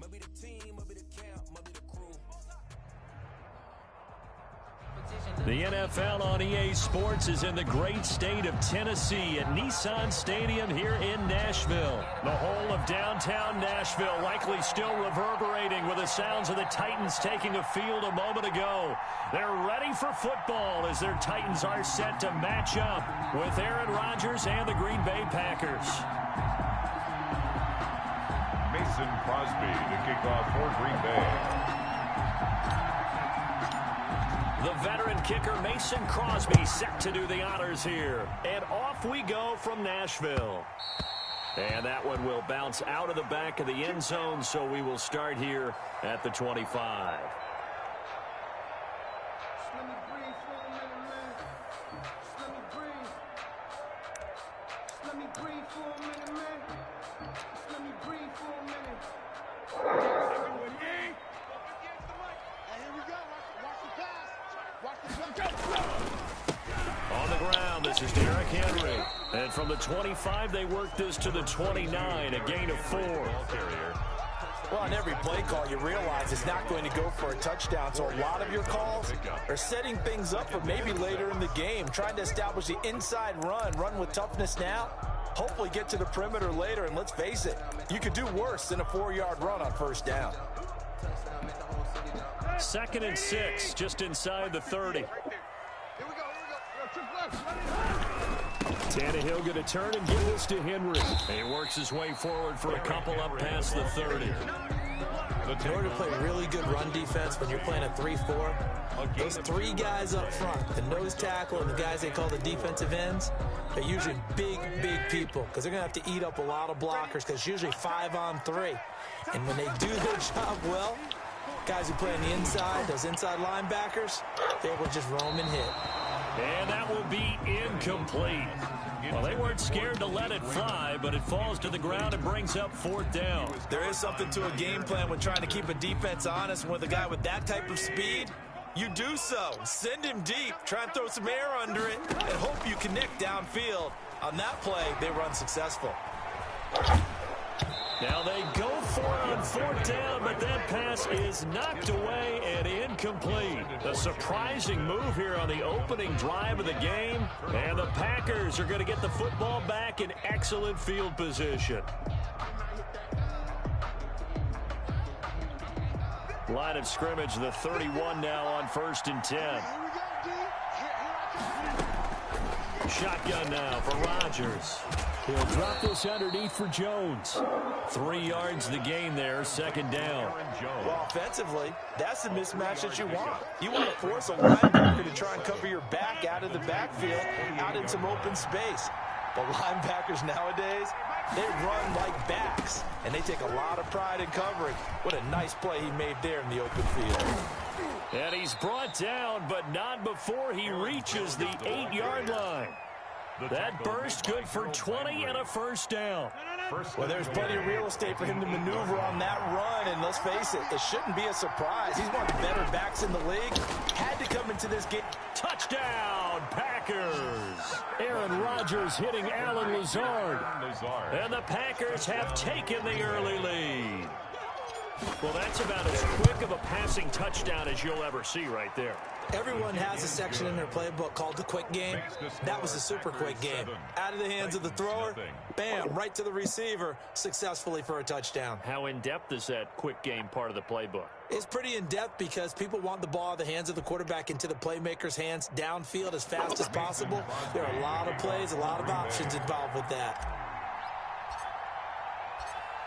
Maybe the team, maybe the camp, maybe the crew. The NFL on EA Sports is in the great state of Tennessee at Nissan Stadium here in Nashville. The whole of downtown Nashville likely still reverberating with the sounds of the Titans taking a field a moment ago. They're ready for football as their Titans are set to match up with Aaron Rodgers and the Green Bay Packers. Mason Crosby to kick off for Green Bay. The veteran kicker Mason Crosby set to do the honors here. And off we go from Nashville. And that one will bounce out of the back of the end zone, so we will start here at the 25. On the ground, this is Derrick Henry. And from the 25, they work this to the 29, a gain of 4. Well, on every play call, you realize it's not going to go for a touchdown. So a lot of your calls are setting things up for maybe later in the game, trying to establish the inside run with toughness now, hopefully get to the perimeter later. And let's face it, you could do worse than a 4-yard run on first down. 2nd and 6, just inside the 30. Tannehill going to turn and give this to Henry. He works his way forward for a couple up past the 30. In order to play really good run defense when you're playing a 3-4, those 3 guys up front, the nose tackle and the guys they call the defensive ends, they're usually big people because they're going to have to eat up a lot of blockers because it's usually 5-on-3. And when they do their job well, guys who play on the inside, those inside linebackers, they will just roam and hit. And that will be incomplete. Well, they weren't scared to let it fly, but it falls to the ground and brings up 4th down. There is something to a game plan when trying to keep a defense honest. With a guy with that type of speed, you do so. Send him deep. Try and throw some air under it and hope you connect downfield. On that play, they run successful. Now they go for it on 4th down, but that pass is knocked away and incomplete. A surprising move here on the opening drive of the game, and the Packers are going to get the football back in excellent field position. Line of scrimmage, the 31 now on 1st and 10. Shotgun now for Rodgers. He'll drop this underneath for Jones. 3 yards the gain there, 2nd down. Well, offensively, that's the mismatch that you want. You want to force a linebacker to try and cover your back out of the backfield, out in some open space. But linebackers nowadays, they run like backs, and they take a lot of pride in covering. What a nice play he made there in the open field. And he's brought down, but not before he reaches the 8-yard line. That burst good for 20 and a 1st down. Well, there's plenty of real estate for him to maneuver on that run, and let's face it, it shouldn't be a surprise. He's one of the better backs in the league. Had to come into this game. Touchdown, Packers! Aaron Rodgers hitting Allen Lazard. And the Packers have taken the early lead. Well, that's about as quick of a passing touchdown as you'll ever see right there. Everyone has a section in their playbook called the quick game. That was a super quick game. Out of the hands of the thrower, bam, right to the receiver, successfully for a touchdown. How in-depth is that quick game part of the playbook? It's pretty in-depth because people want the ball out of the hands of the quarterback into the playmaker's hands downfield as fast as possible. There are a lot of plays, a lot of options involved with that.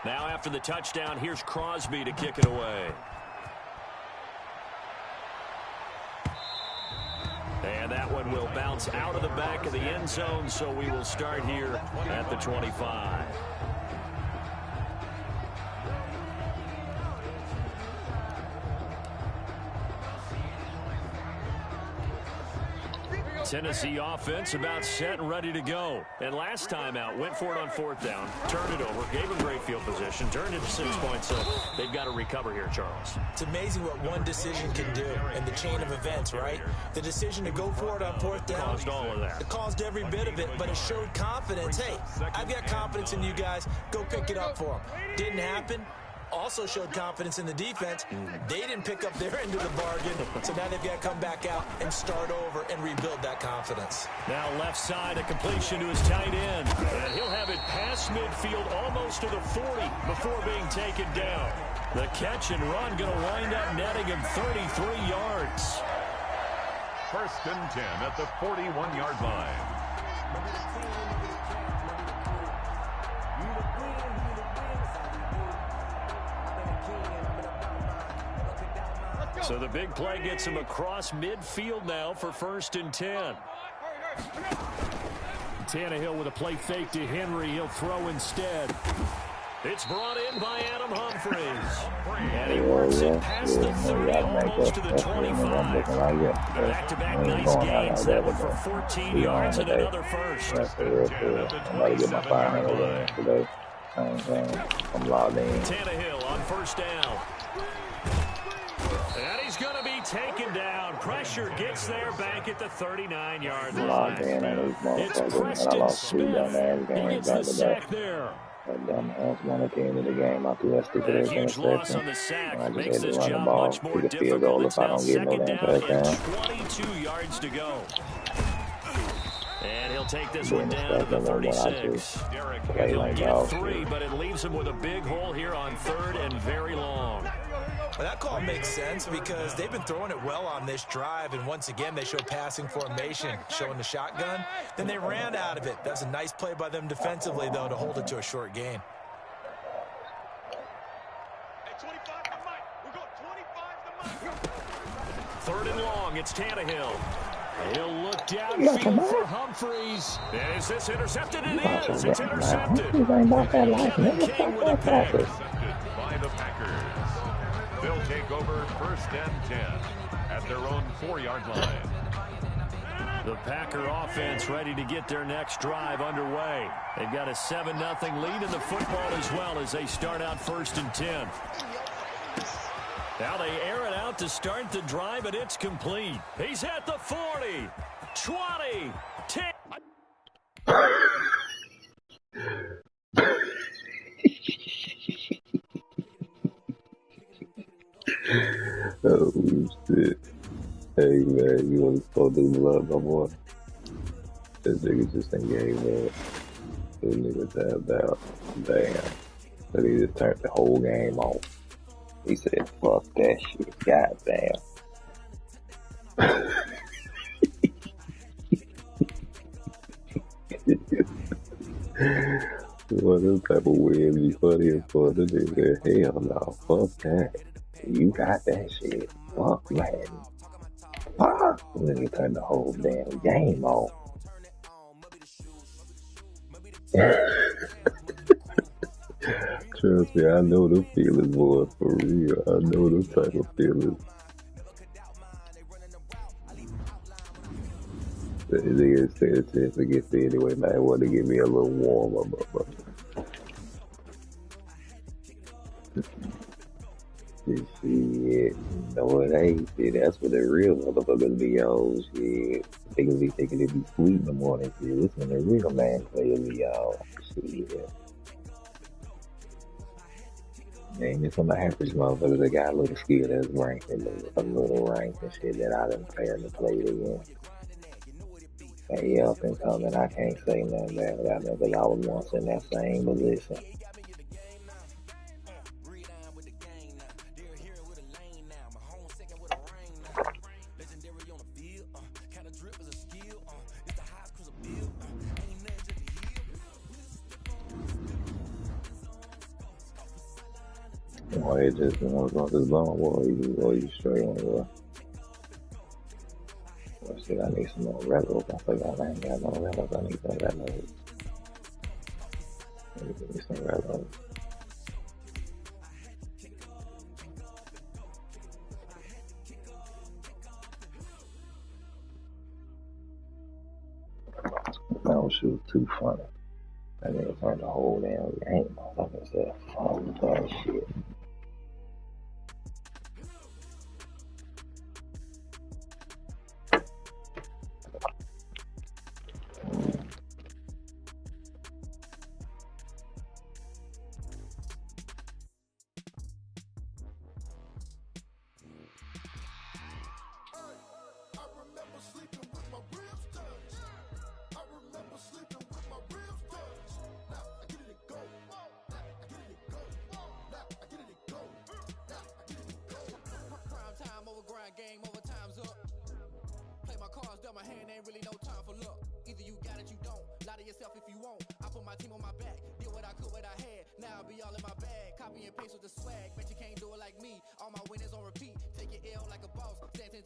Now after the touchdown, here's Crosby to kick it away. And that one will bounce out of the back of the end zone, so we will start here at the 25. Tennessee offense about set and ready to go. And last time out, went for it on 4th down, turned it over, gave them great field position, turned it to 6 points, so they've got to recover here, Charles. It's amazing what one decision can do in the chain of events, right? The decision to go for it on 4th down. Caused all of that. It caused every bit of it, but it showed confidence. Hey, I've got confidence in you guys. Go pick it up for them. Didn't happen. also showed confidence in the defense. They didn't pick up their end of the bargain, so now they've got to come back out and start over and rebuild that confidence. Now left side, a completion to his tight end. And he'll have it past midfield almost to the 40 before being taken down. The catch and run going to wind up netting him 33 yards. 1st and 10 at the 41-yard line. So the big play gets him across midfield now for 1st and 10. Tannehill with a play fake to Henry. He'll throw instead. It's brought in by Adam Humphries. And he works it past the 30, almost to the 25. Back-to-back nice gains. That one for 14 yards and another first. I'm about to get my 500 today. I'm logged in. Tannehill on 1st down. And he's going to be taken down. Pressure gets there back at the 39-yard line. It's Preston Smith. He gets the sack there. That dumbass one that came to the game. I threw that stupid A huge loss on the sack makes this job much more difficult. It's now 2nd down and 22 yards to go. And he'll take this one down to the 36. He'll get 3, but it leaves him with a big hole here on 3rd and very long. Well, that call makes sense because they've been throwing it well on this drive, and once again they show passing formation, showing the shotgun. Then they ran out of it. That's a nice play by them defensively, though, to hold it to a short gain. Third and long, it's Tannehill. He'll look downfield for Humphries. Is this intercepted? It is. It's intercepted. King with a pick. Intercepted by the Packers. They'll take over 1st and 10 at their own 4-yard line. The Packer offense ready to get their next drive underway. They've got a 7-0 lead in the football as well as they start out 1st and 10. Now they air it out to start the drive, and it's complete. He's at the 40, 20, 10. Oh, shit. Hey, man, you want to start this blood no more? This nigga just ain't gave up. This nigga tapped out. Damn. So he just turned the whole game off. He said, fuck that shit. God damn. Well, this type of win be funny as fuck. This nigga said, hell no, fuck that. You got that shit. Fuck, man. Fuck. And then he turned the whole damn game off. Trust me, I know the feelings, boy, for real. I know those type of feelings. The nigga said a chance to get there anyway, man. I wanted to give me a little warm up. Shit, no it ain't. Shit, that's what the real motherfuckers be on. Shit, they can be thinking it be sweet in the morning. Shit, this when the real man players be on. Shit. Man, it's some average motherfuckers that got a little skill that's ranked and a little ranked and shit that I didn't fair to play it again. Hey, up and coming, I can't say nothing bad about that because I was once in that same position. Boy, it just wants off this bone, boy. You straight on the shit, I need some more rebels. I forgot I ain't got no rebels. I need some rebels. Let me give me some rebels. That one shit was too funny. That nigga turned the whole damn game off. Like I said, fuck that shit.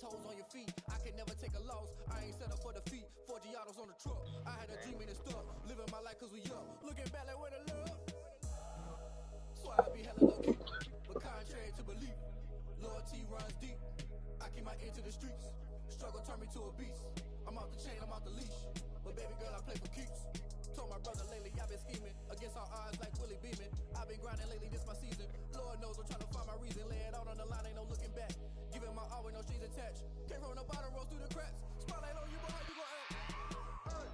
toes on your feet. I can never take a loss. I ain't set up for defeat. 4 Giottos on the truck. I had a dream and it stuck. Living my life cause we young. Looking back like where the love. So I be hella low key. But contrary to belief, loyalty runs deep. I keep my ear to the streets. Struggle turned me to a beast. I'm off the chain, I'm off the leash. But baby girl, I play for keeps. Told my brother lately, I've been scheming against all odds like Willie Beeman. I've been grinding lately, this my season. Lord knows I'm trying to find my reason. Lay it out on the line, ain't no looking back. Giving my all with no strings attached. Came from the bottom, rose through the cracks. Spotlight on you, boy, how you gon' act? Hey,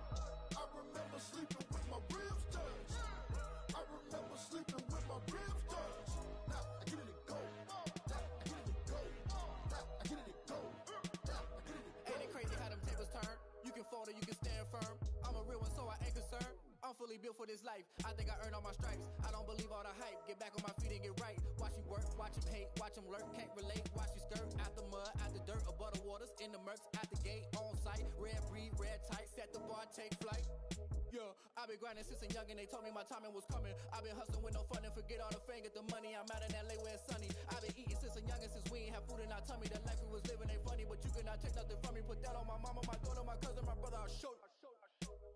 I remember sleeping with my ribs touched. I remember sleeping with my ribs touched. Now I get it go. Now I get it go. Now I get it go. Now I get it go. Ain't it crazy how them tables turn? You can fold or you can stand firm. I'm a real one, so I ain't concerned. I'm fully built for this life. I think I earned all my stripes. I don't believe all the hype. Get back on my feet and get right. Watch you work, watch him hate, watch him lurk. Can't relate, watch you skirt. Out the mud, out the dirt, above the waters, in the murks, at the gate, on site. Red breed, red tight, set the bar, take flight. Yeah, I've been grinding since a youngin'. They told me my timing was coming. I've been hustling with no fun and forget all the fame, get the money. I'm out in LA where it's sunny. I've been eating since a youngin', since we ain't have food in our tummy. The life we was living ain't funny, but you cannot take nothing from me. Put that on my mama, my daughter, my cousin, my brother. I'll show you.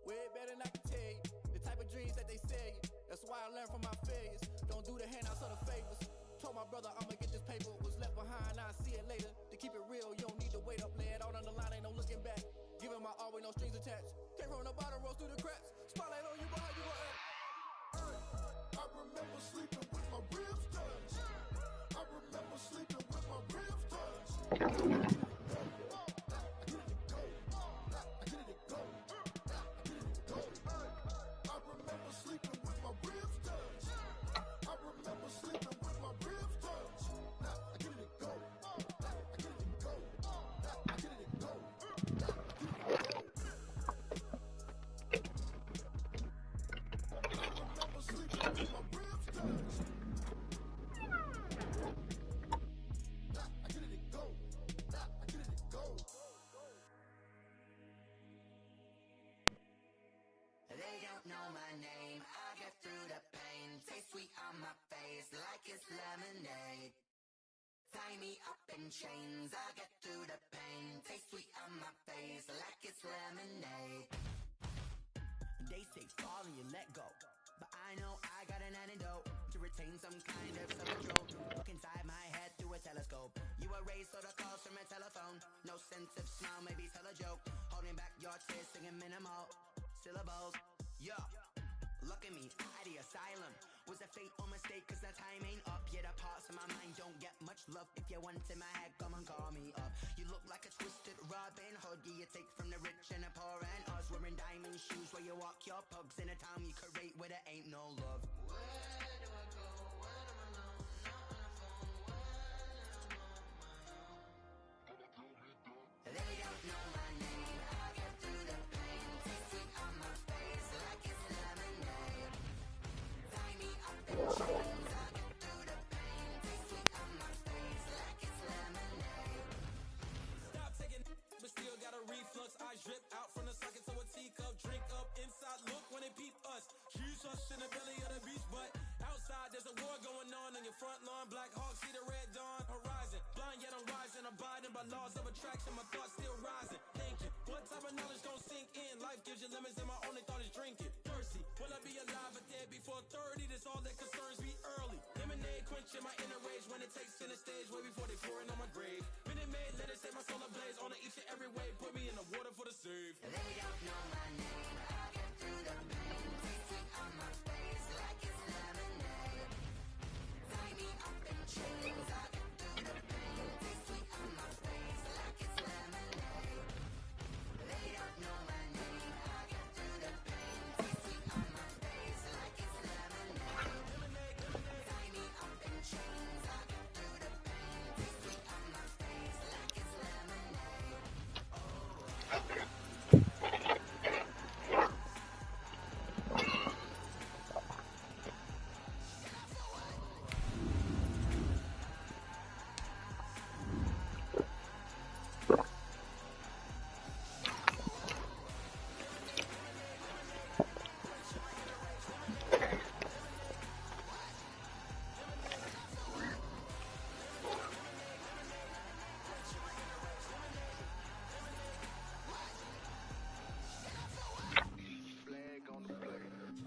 Way better than I can tell you. The type of dreams that they sell you. That's why I learned from my failures. Don't do the handouts or the favors. Told my brother I'ma get this paper. Was left behind, I'll see it later. To keep it real, you don't need to wait up. Lay it out on the line, ain't no looking back. Giving my all with no strings attached. Came from the bottom, rose through the cracks. Spotlight on you, boy, how you gon' act? I remember sleeping with my ribs touched. I remember sleeping with my ribs touched. Know my name, I get through the pain. Taste sweet on my face like it's lemonade. Tie me up in chains, I get through the pain. Taste sweet on my face like it's lemonade. They say fall and you let go, but I know I got an antidote to retain some kind of self-control. Look inside my head through a telescope. You erase all the calls from a telephone. No sense of smile, maybe tell a joke. Holding back your tears, singing minimal syllables. Yeah, look at me, at the asylum. Was a fate or mistake, cause the time ain't up. Yeah, the parts of my mind don't get much love. If you want in my head, come and call me up. You look like a twisted Robin Hood. Yeah, you take from the rich and the poor and us. Wearing diamond shoes where you walk your pugs. In a town you create where there ain't no love. Where do I go? When I'm alone? Not on the phone. When I'm on my own. They don't know my name. I get through the pain. Taste sweet on my face like it's lemonade. Tie me up in chains. I get through the pain. Taste sweet on my face like it's lemonade. Stop taking but still got a reflux. Eyes drip out from the socket to a teacup. Drink up inside, look when they peep us. Jesus in the belly of the beast, but outside there's a war going on your front lawn. Black Hawk, see the red dawn horizon. Blind yet I'm rising, abiding by laws of attraction. My thoughts still rising, thinking what type of knowledge gon' sink in? Life gives you lemons and my only thought is drinking. Thirsty, will I be alive or dead before 30? That's all that concerns me early. Lemonade quenching my inner rage when it takes center stage way before they pour it on my grave. Minute Maid, let it set my soul ablaze on each and every way. Put me in the water for the save. They don't know my name. I get through the pain. Taste sweet on my face like it's lemonade. Tie me up in chains. I get through the pain. Taste sweet on my face like it's lemonade. They don't know my name. I get through the pain. Taste sweet on my face like it's lemonade. Tie me up in chains. I get through the pain. Taste sweet on my face like it's lemonade.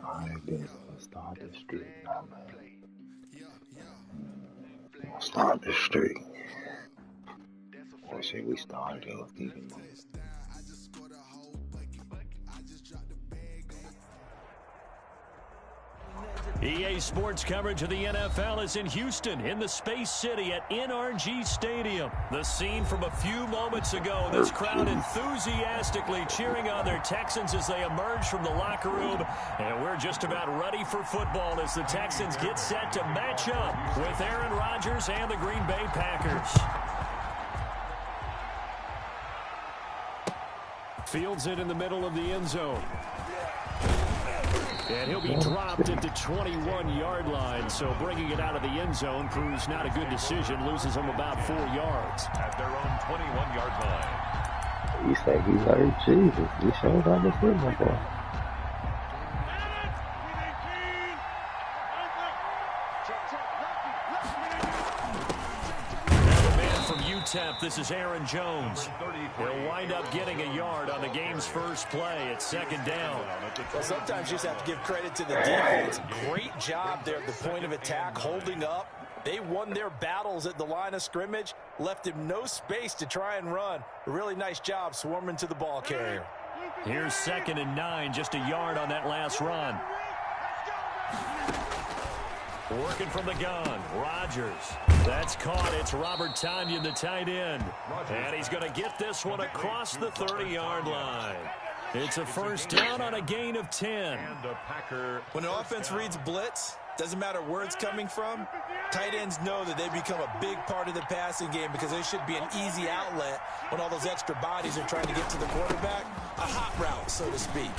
Alright, then let's start this streak now, man. Let's start this streak. Let's say we started off even more. EA Sports coverage of the NFL is in Houston, in the Space City at NRG Stadium. The scene from a few moments ago, this crowd enthusiastically cheering on their Texans as they emerge from the locker room. And we're just about ready for football as the Texans get set to match up with Aaron Rodgers and the Green Bay Packers. Fields it in the middle of the end zone. And he'll be dropped at the 21-yard line, so bringing it out of the end zone proves not a good decision. Loses him about 4 yards. At their own 21-yard line. He said he heard Jesus. He showed up the football boy. This is Aaron Jones. He'll wind up getting a yard on the game's first play at second down. Well, sometimes you just have to give credit to the defense. Great job there at the point of attack, holding up. They won their battles at the line of scrimmage, left him no space to try and run. A really nice job swarming to the ball carrier. Here's 2nd and 9, just a yard on that last run. Working from the gun, Rodgers. That's caught. It's Robert Tonyan, the tight end. And he's going to get this one across the 30-yard line. It's a first down on a gain of 10. When an offense reads blitz, doesn't matter where it's coming from, tight ends know that they become a big part of the passing game because they should be an easy outlet when all those extra bodies are trying to get to the quarterback. A hot route, so to speak.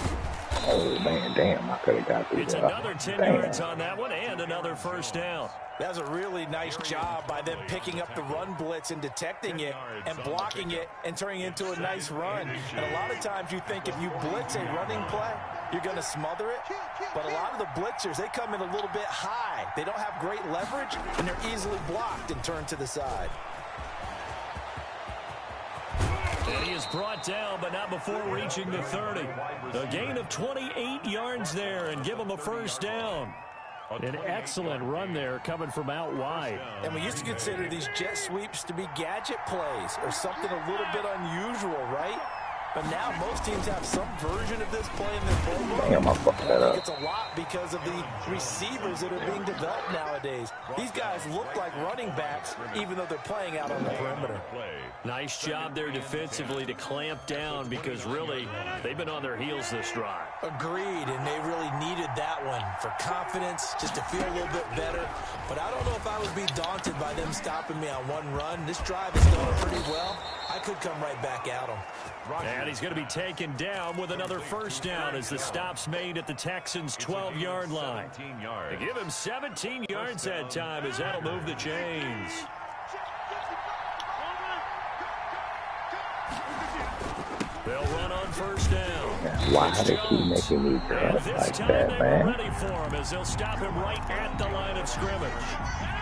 Oh, man, damn, I could have got through It's that. another 10 yards on that one and another first down. That was a really nice job by them picking up the run blitz and detecting it and blocking it and turning it into a nice run. And a lot of times you think if you blitz a running play, you're going to smother it. But a lot of the blitzers, they come in a little bit high. They don't have great leverage, and they're easily blocked and turned to the side. And he is brought down, but not before reaching the 30. A gain of 28 yards there and give him a first down. An excellent run there coming from out wide. And we used to consider these jet sweeps to be gadget plays or something a little bit unusual, right? But now most teams have some version of this play in their playbook. Damn, I fucked that I up. think it's a lot because of the receivers that are being developed nowadays. These guys look like running backs even though they're playing out on the perimeter. Nice job there defensively to clamp down because really they've been on their heels this drive. Agreed, and they really needed that one for confidence, just to feel a little bit better. But I don't know if I would be daunted by them stopping me on one run. This drive is going pretty well. I could come right back at them. And he's going to be taken down with another first down as the stop's made at the Texans' 12-yard line. They give him 17 yards that time as that'll move the chains. They'll run on first down. Why do they keep making me cut like that, man? Ready for him as they'll stop him right at the line of scrimmage.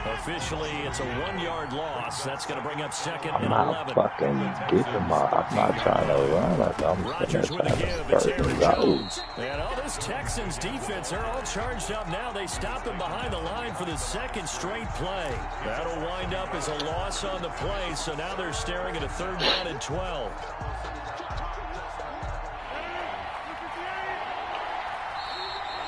Officially, it's a 1-yard loss. That's going to bring up 2nd and 11. I'm not fucking getting my. I'm not trying to run. I'm Rodgers just with trying the to give. It's start Aaron things out. Jones. And all this Texans defense, they're all charged up now. They stop him behind the line for the second straight play. That'll wind up as a loss on the play. So now they're staring at a 3rd down and 12.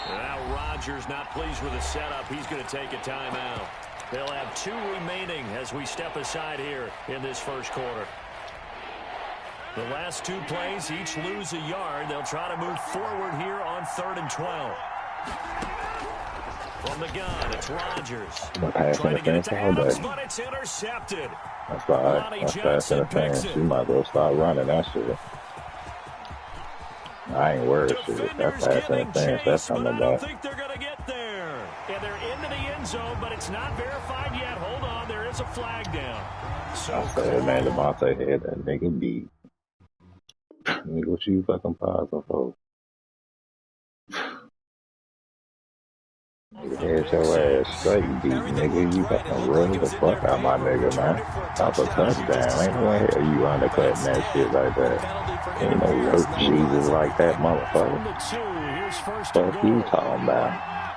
Now Rodgers not pleased with the setup. He's going to take a timeout. They'll have 2 remaining as we step aside here in this first quarter. The last 2 plays, each lose a yard. They'll try to move forward here on 3rd and 12. From the gun, it's Rodgers. Trying to get it to Adams, but it's intercepted. That's right. That's pass interference. You might as well start running that shit. I ain't worried. Shit. That's pass interference. That's coming I don't back. think they're going to get there. And they're into the end zone, but it's not verified yet. Hold on, there is a flag down. So I said, man, Devontae had that nigga beat. Nigga, what you fucking pausing for? You had your ass straight beat, nigga. You fucking run the fuck out my nigga, man. Stop a touchdown. Ain't no hell you undercutting that shit like that. Ain't no hurt Jesus like that, motherfucker. Here's first and Fuck goal. you talking about?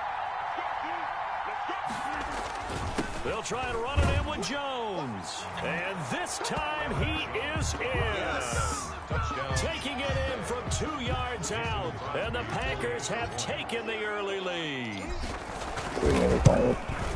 They'll try and run it in with Jones. And this time he is in. Taking it in from 2 yards out. And the Packers have taken the early lead. 3 minutes on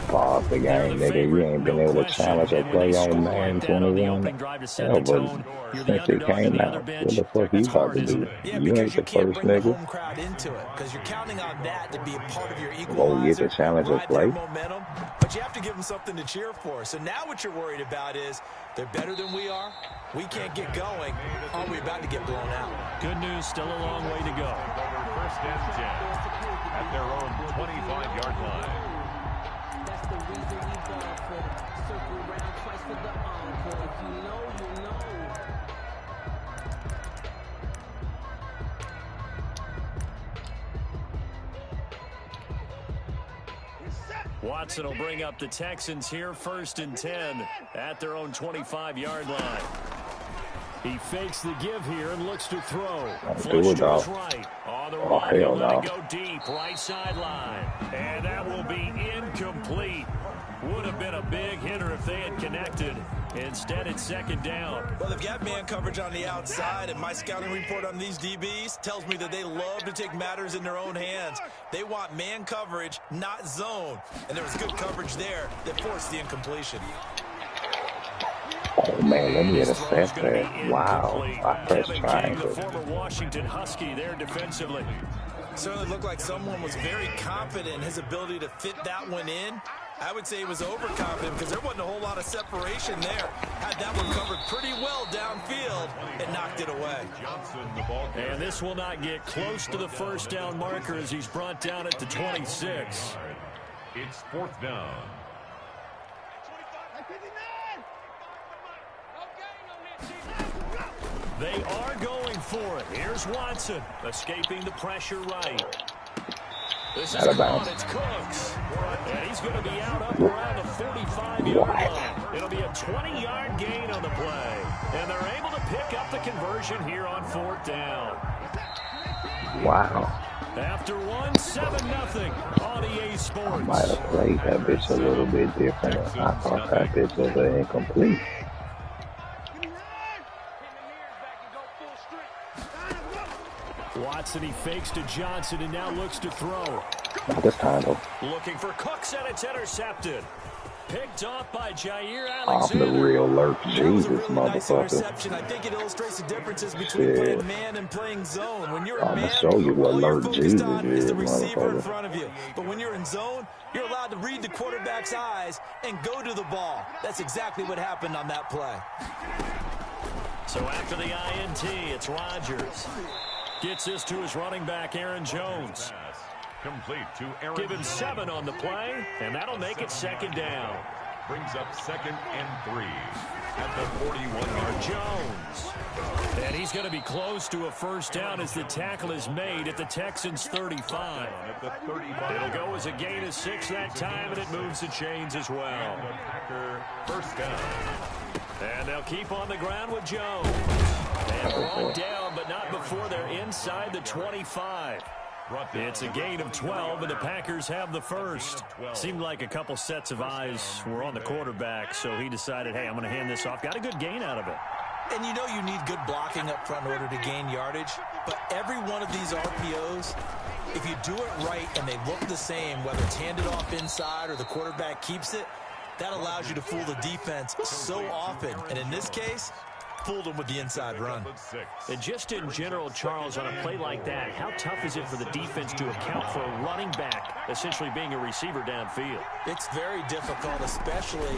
pause the game, nigga. You ain't been able to challenge or play on Madden 21. Hell, but since it came out, what the fuck you about to do? Yeah, You because ain't you the can't first bring the nigga. home crowd into it because you're counting on that to be a part of your Go get the equalizer, challenge or ride their play. momentum, but you have to give them something to cheer for. So now what you're worried about is they're better than we are. We can't get going. Are we about to get blown out? Good news, still a long way to go. Over first and 10 at their own 25-yard line. That's the reason we ball for it. Circle round twice for the encore. If you know, you know. Watson will bring up the Texans here, first and 10 at their own 25-yard line. He fakes the give here and looks to throw. Flush to his right. On the right, he'll let it go deep, right sideline. And that will be incomplete. Would have been a big hitter if they had connected. Instead, it's second down. Well, they've got man coverage on the outside, and my scouting report on these DBs tells me that they love to take matters in their own hands. They want man coverage, not zone. And there was good coverage there that forced the incompletion. Oh man, let me intercept that. Wow, I pressed triangle. The former Washington Husky there defensively. Certainly looked like someone was very confident in his ability to fit that one in. I would say he was overconfident because there wasn't a whole lot of separation there. Had that one covered pretty well downfield and knocked it away. And this will not get close to the first down marker as he's brought down at the 26. It's fourth down. They are going for it. Here's Watson, escaping the pressure right. This is caught. It's Cooks. And he's going to be out up around the 45-yard line. It'll be a 20-yard gain on the play. And they're able to pick up the conversion here on fourth down. Wow. After 1-7-0 on EA Sports. I might have played that bitch a little bit different. I thought that bitch was incomplete. Watson, he fakes to Johnson and now looks to throw. Not this time, though. Looking for Cooks, and it's intercepted. Picked off by Jair Off the Alexander. real lurk, That was Jesus, a really nice motherfucker. interception. I think it illustrates the differences between playing man and playing zone. When you're a I'ma man, show you what all you're Lurk focused Jesus on is the is, receiver in motherfucker. front of you. But when you're in zone, you're allowed to read the quarterback's eyes and go to the ball. That's exactly what happened on that play. So after the INT, it's Rodgers. Gets this to his running back, Aaron Jones. Complete to Aaron Give him Jones. 7 on the play, and that'll make it second down. Brings up 2nd and 3 at the 41-yard Jones. And he's going to be close to a first down as the tackle is made at the Texans' 35. at the 35. It'll go as a gain of 6 that time, and it moves the chains as well. The Packer first down. And they'll keep on the ground with Jones. And brought down, but not before they're inside the 25. It's a gain of 12, and the Packers have the first. Seemed like a couple sets of eyes were on the quarterback, so he decided, hey, I'm going to hand this off. Got a good gain out of it. And you know you need good blocking up front in order to gain yardage. But every one of these RPOs, if you do it right and they look the same, whether it's handed off inside or the quarterback keeps it, that allows you to fool the defense so often. And in this case, fooled them with the inside run. And just in general, Charles, on a play like that, how tough is it for the defense to account for a running back essentially being a receiver downfield? It's very difficult, especially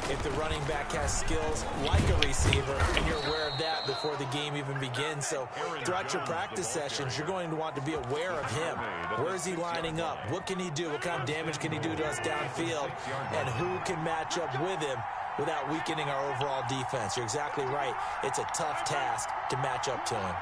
if the running back has skills like a receiver, and you're aware of that before the game even begins. So throughout your practice sessions, you're going to want to be aware of him. Where is he lining up? What can he do? What kind of damage can he do to us downfield? And who can match up with him without weakening our overall defense? You're exactly right. It's a tough task to match up to him.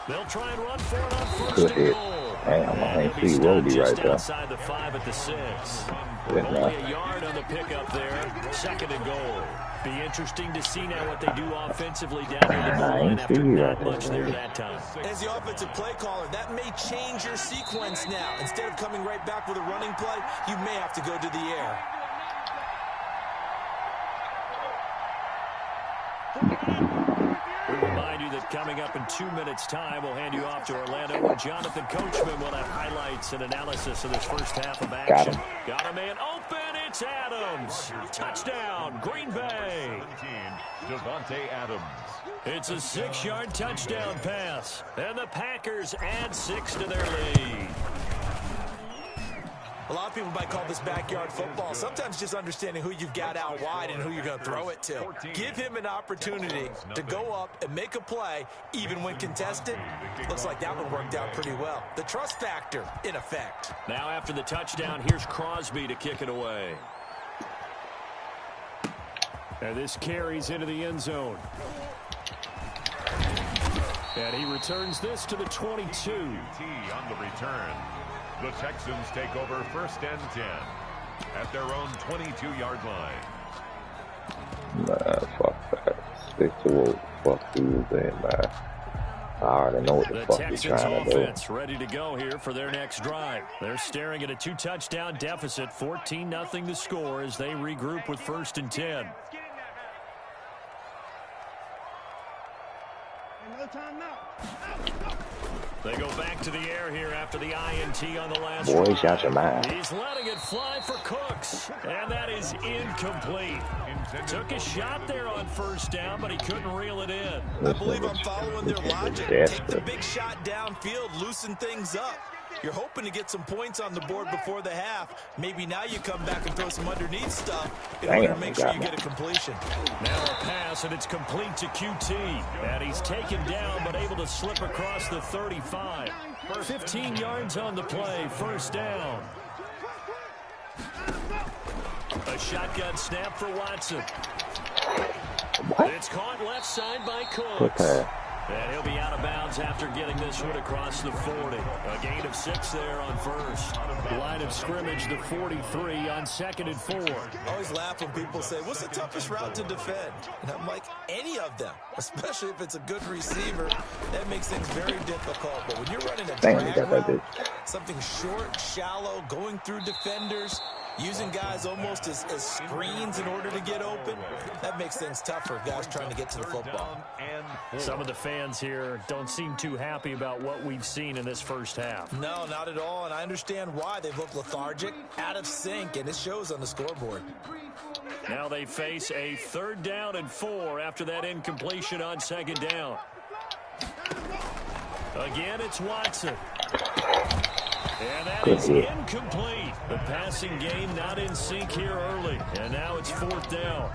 They'll try and run for it on first Good and hit. goal. Damn, I ain't He'll be see stopped Roby right just there. outside the 5 at the 6. Yeah, Only a yard on the pickup there. 2nd and goal. Be interesting to see now what they do offensively down near the goal I line ain't after see not right much there there. that time. As the offensive play caller, that may change your sequence now. Instead of coming right back with a running play, you may have to go to the air. We remind you that coming up in 2 minutes' time, we'll hand you off to Orlando, and Jonathan Coachman will have highlights and analysis of this first half of action. Got a man open. It's Adams. Touchdown, Green Bay. Devontae Adams. It's a 6-yard touchdown pass, and the Packers add 6 to their lead. A lot of people might call this backyard football. Sometimes just understanding who you've got out wide and who you're going to throw it to. Give him an opportunity to go up and make a play, even when contested. Looks like that one worked out pretty well. The trust factor, in effect. Now after the touchdown, here's Crosby to kick it away. And this carries into the end zone. And he returns this to the 22. On the return. The Texans take over 1st and 10 at their own 22-yard line. Nah, fuck that. Stick to what the fuck he was in, man. I already know what the fuck he's Texans trying to do. offense ready to go here for their next drive. They're staring at a 2-touchdown deficit, 14-0 the score as they regroup with 1st and 10. They go back to the air here after the INT on the last Boy, drive. shot your mind. He's letting it fly for Cooks, and that is incomplete. Took a shot there on 1st down, but he couldn't reel it in. I believe I'm following their logic. Take the big shot downfield, loosen things up. You're hoping to get some points on the board before the half. Maybe now you come back and throw some underneath stuff in order to make sure you get a completion. Now a pass, and it's complete to QT. And he's taken down, but able to slip across the 35. 15 yards on the play, 1st down. A shotgun snap for Watson. What? It's caught left side by Cooks. Okay. And he'll be out of bounds after getting this one across the 40. A gain of 6 there on 1st. Line of scrimmage, the 43 on 2nd and 4. I always laugh when people say, what's the toughest route to defend? And I'm like, any of them, especially if it's a good receiver. That makes things very difficult. But when you're running a drag route, something short, shallow, going through defenders, using guys almost as screens in order to get open, that makes things tougher, guys trying to get to the football. Some of the fans here don't seem too happy about what we've seen in this first half. No, not at all, and I understand why. They've looked lethargic, out of sync, and it shows on the scoreboard. Now they face a 3rd down and 4 after that incompletion on 2nd down. Again, it's Watson. And that is incomplete. The passing game not in sync here early. And now it's 4th down.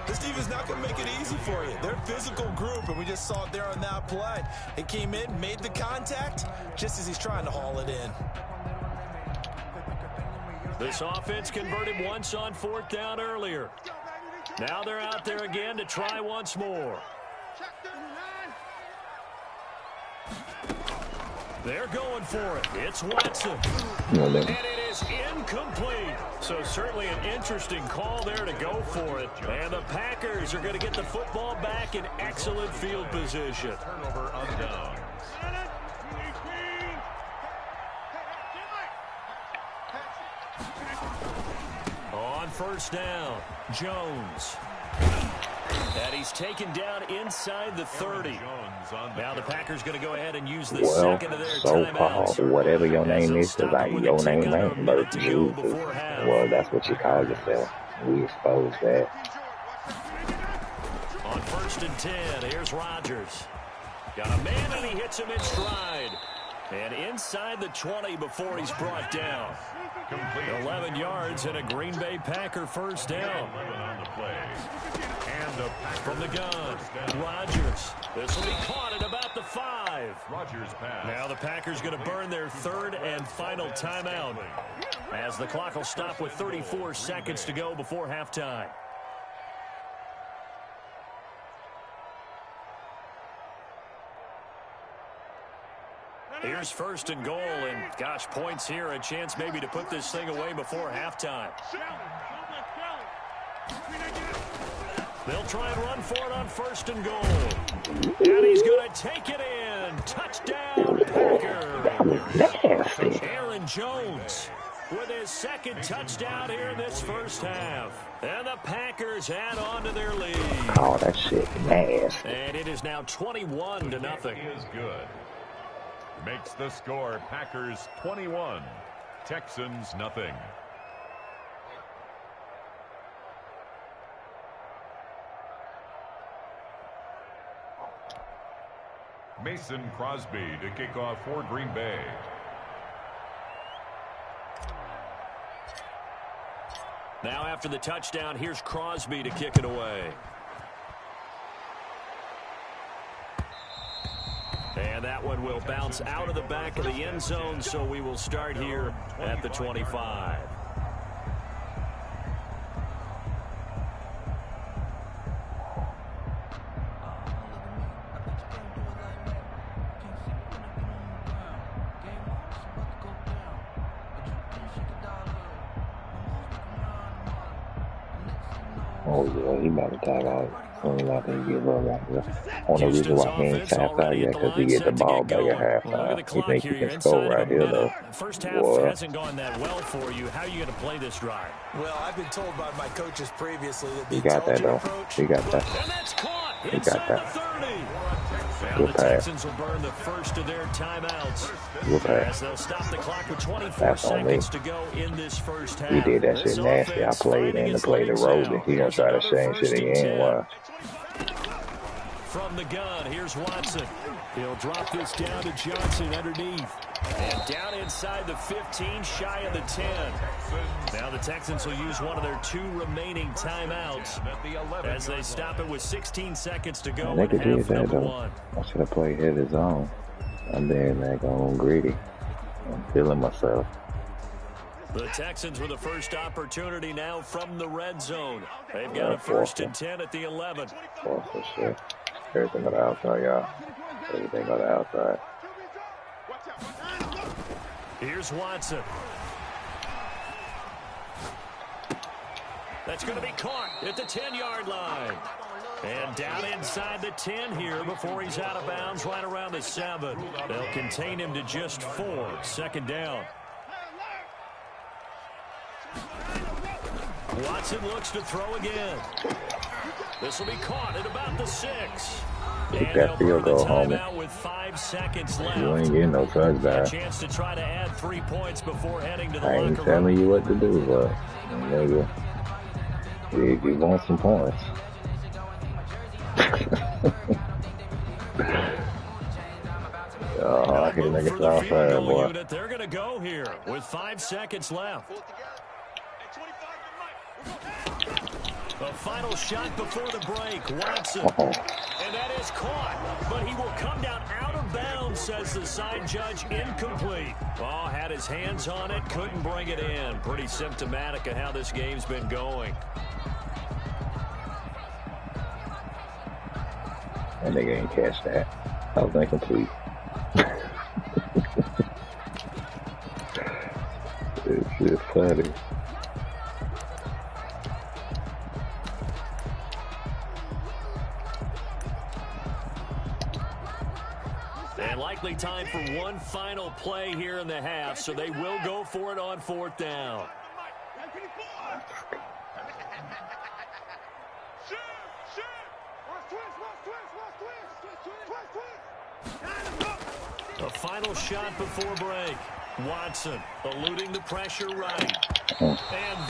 This defense not going to make it easy for you. They're a physical group, and we just saw it there on that play. It came in, made the contact, just as he's trying to haul it in. This offense converted once on 4th down earlier. Now they're out there again to try once more. They're going for it. It's Watson. And it is incomplete. So certainly an interesting call there to go for it. And the Packers are going to get the football back in excellent field position. Turnover on downs. On 1st down, Jones. And he's taken down inside the 30. Now the Packers going to go ahead and use the second of their timeouts. Whatever your name is, because your name ain't Bert Jesus. Well, that's what you call yourself. We expose that. On 1st and 10, here's Rodgers. Got a man, and he hits him in stride. And inside the 20 before he's brought down. 11 yards and a Green Bay Packer 1st down. On the play. From the gun, Rodgers. This will be caught at about the 5. Rodgers pass. Now the Packers going to burn their 3rd and final timeout, as the clock will stop with 34 seconds to go before halftime. Here's first and goal, and gosh, points here, a chance maybe to put this thing away before halftime. They'll try and run for it on first and goal. And he's going to take it in. Touchdown, Packers. Aaron Jones with his second touchdown here in this first half. And the Packers add on to their lead. Oh, that shit nasty. And it is now 21-0. Is good. Makes the score Packers 21, Texans nothing. Mason Crosby to kick off for Green Bay. Now after the touchdown, here's Crosby to kick it away. And that one will bounce out of the back of the end zone, so we will start here at the 25. Oh, yeah, he about to tag out. Soon after he give up right there. Only reason why he ain't tapped out yet because he get the ball back at halftime. He think he can score right here, though. First half hasn't gone that well for you. How are you going to play this drive? Well, I've been told by my coaches previously that He got that, though. He got that. And that's caught He got that. the 30. Now Good the pass. Texans will burn the first of their timeouts. Good pass. As they'll stop the clock with 24 That's on me. seconds to go in this first half. He did that shit nasty. I played in to play the road, and he gonna try to change shit again. Why? From the gun, here's Watson. He'll drop this down to Johnson underneath. And down inside the 15, shy of the 10. Now the Texans will use one of their 2 remaining timeouts as they stop it with 16 seconds to go. They could do half that, number though. 1. I should have played hit his own. I'm being like on greedy. I'm feeling myself. The Texans with the first opportunity now from the red zone. They've got a first and 10 at the 11. Oh, for sure. Everything on the outside, y'all. Everything on the outside. Here's Watson. That's going to be caught at the 10-yard line. And down inside the 10 here before he's out of bounds right around the 7. They'll contain him to just 4. Second down. Watson looks to throw again. This will be caught at about the 6. Take that field goal, homie. With 5 seconds left. You ain't getting no touchdown. A chance to try to add 3 points before heading to the I ain't locker room. telling you what to do, but nigga, if you want some points. Oh, I hit niggas outside, boy. Unit, they're going to go here with 5 seconds left. The final shot before the break, Watson. And that is caught, but he will come down out of bounds, says the side judge, incomplete. Oh, had his hands on it, couldn't bring it in. Pretty symptomatic of how this game's been going. That nigga ain't catch that. That was incomplete. This shit funny. And likely time for one final play here in the half, so they will go for it on 4th down. The final shot before break. Watson eluding the pressure right. And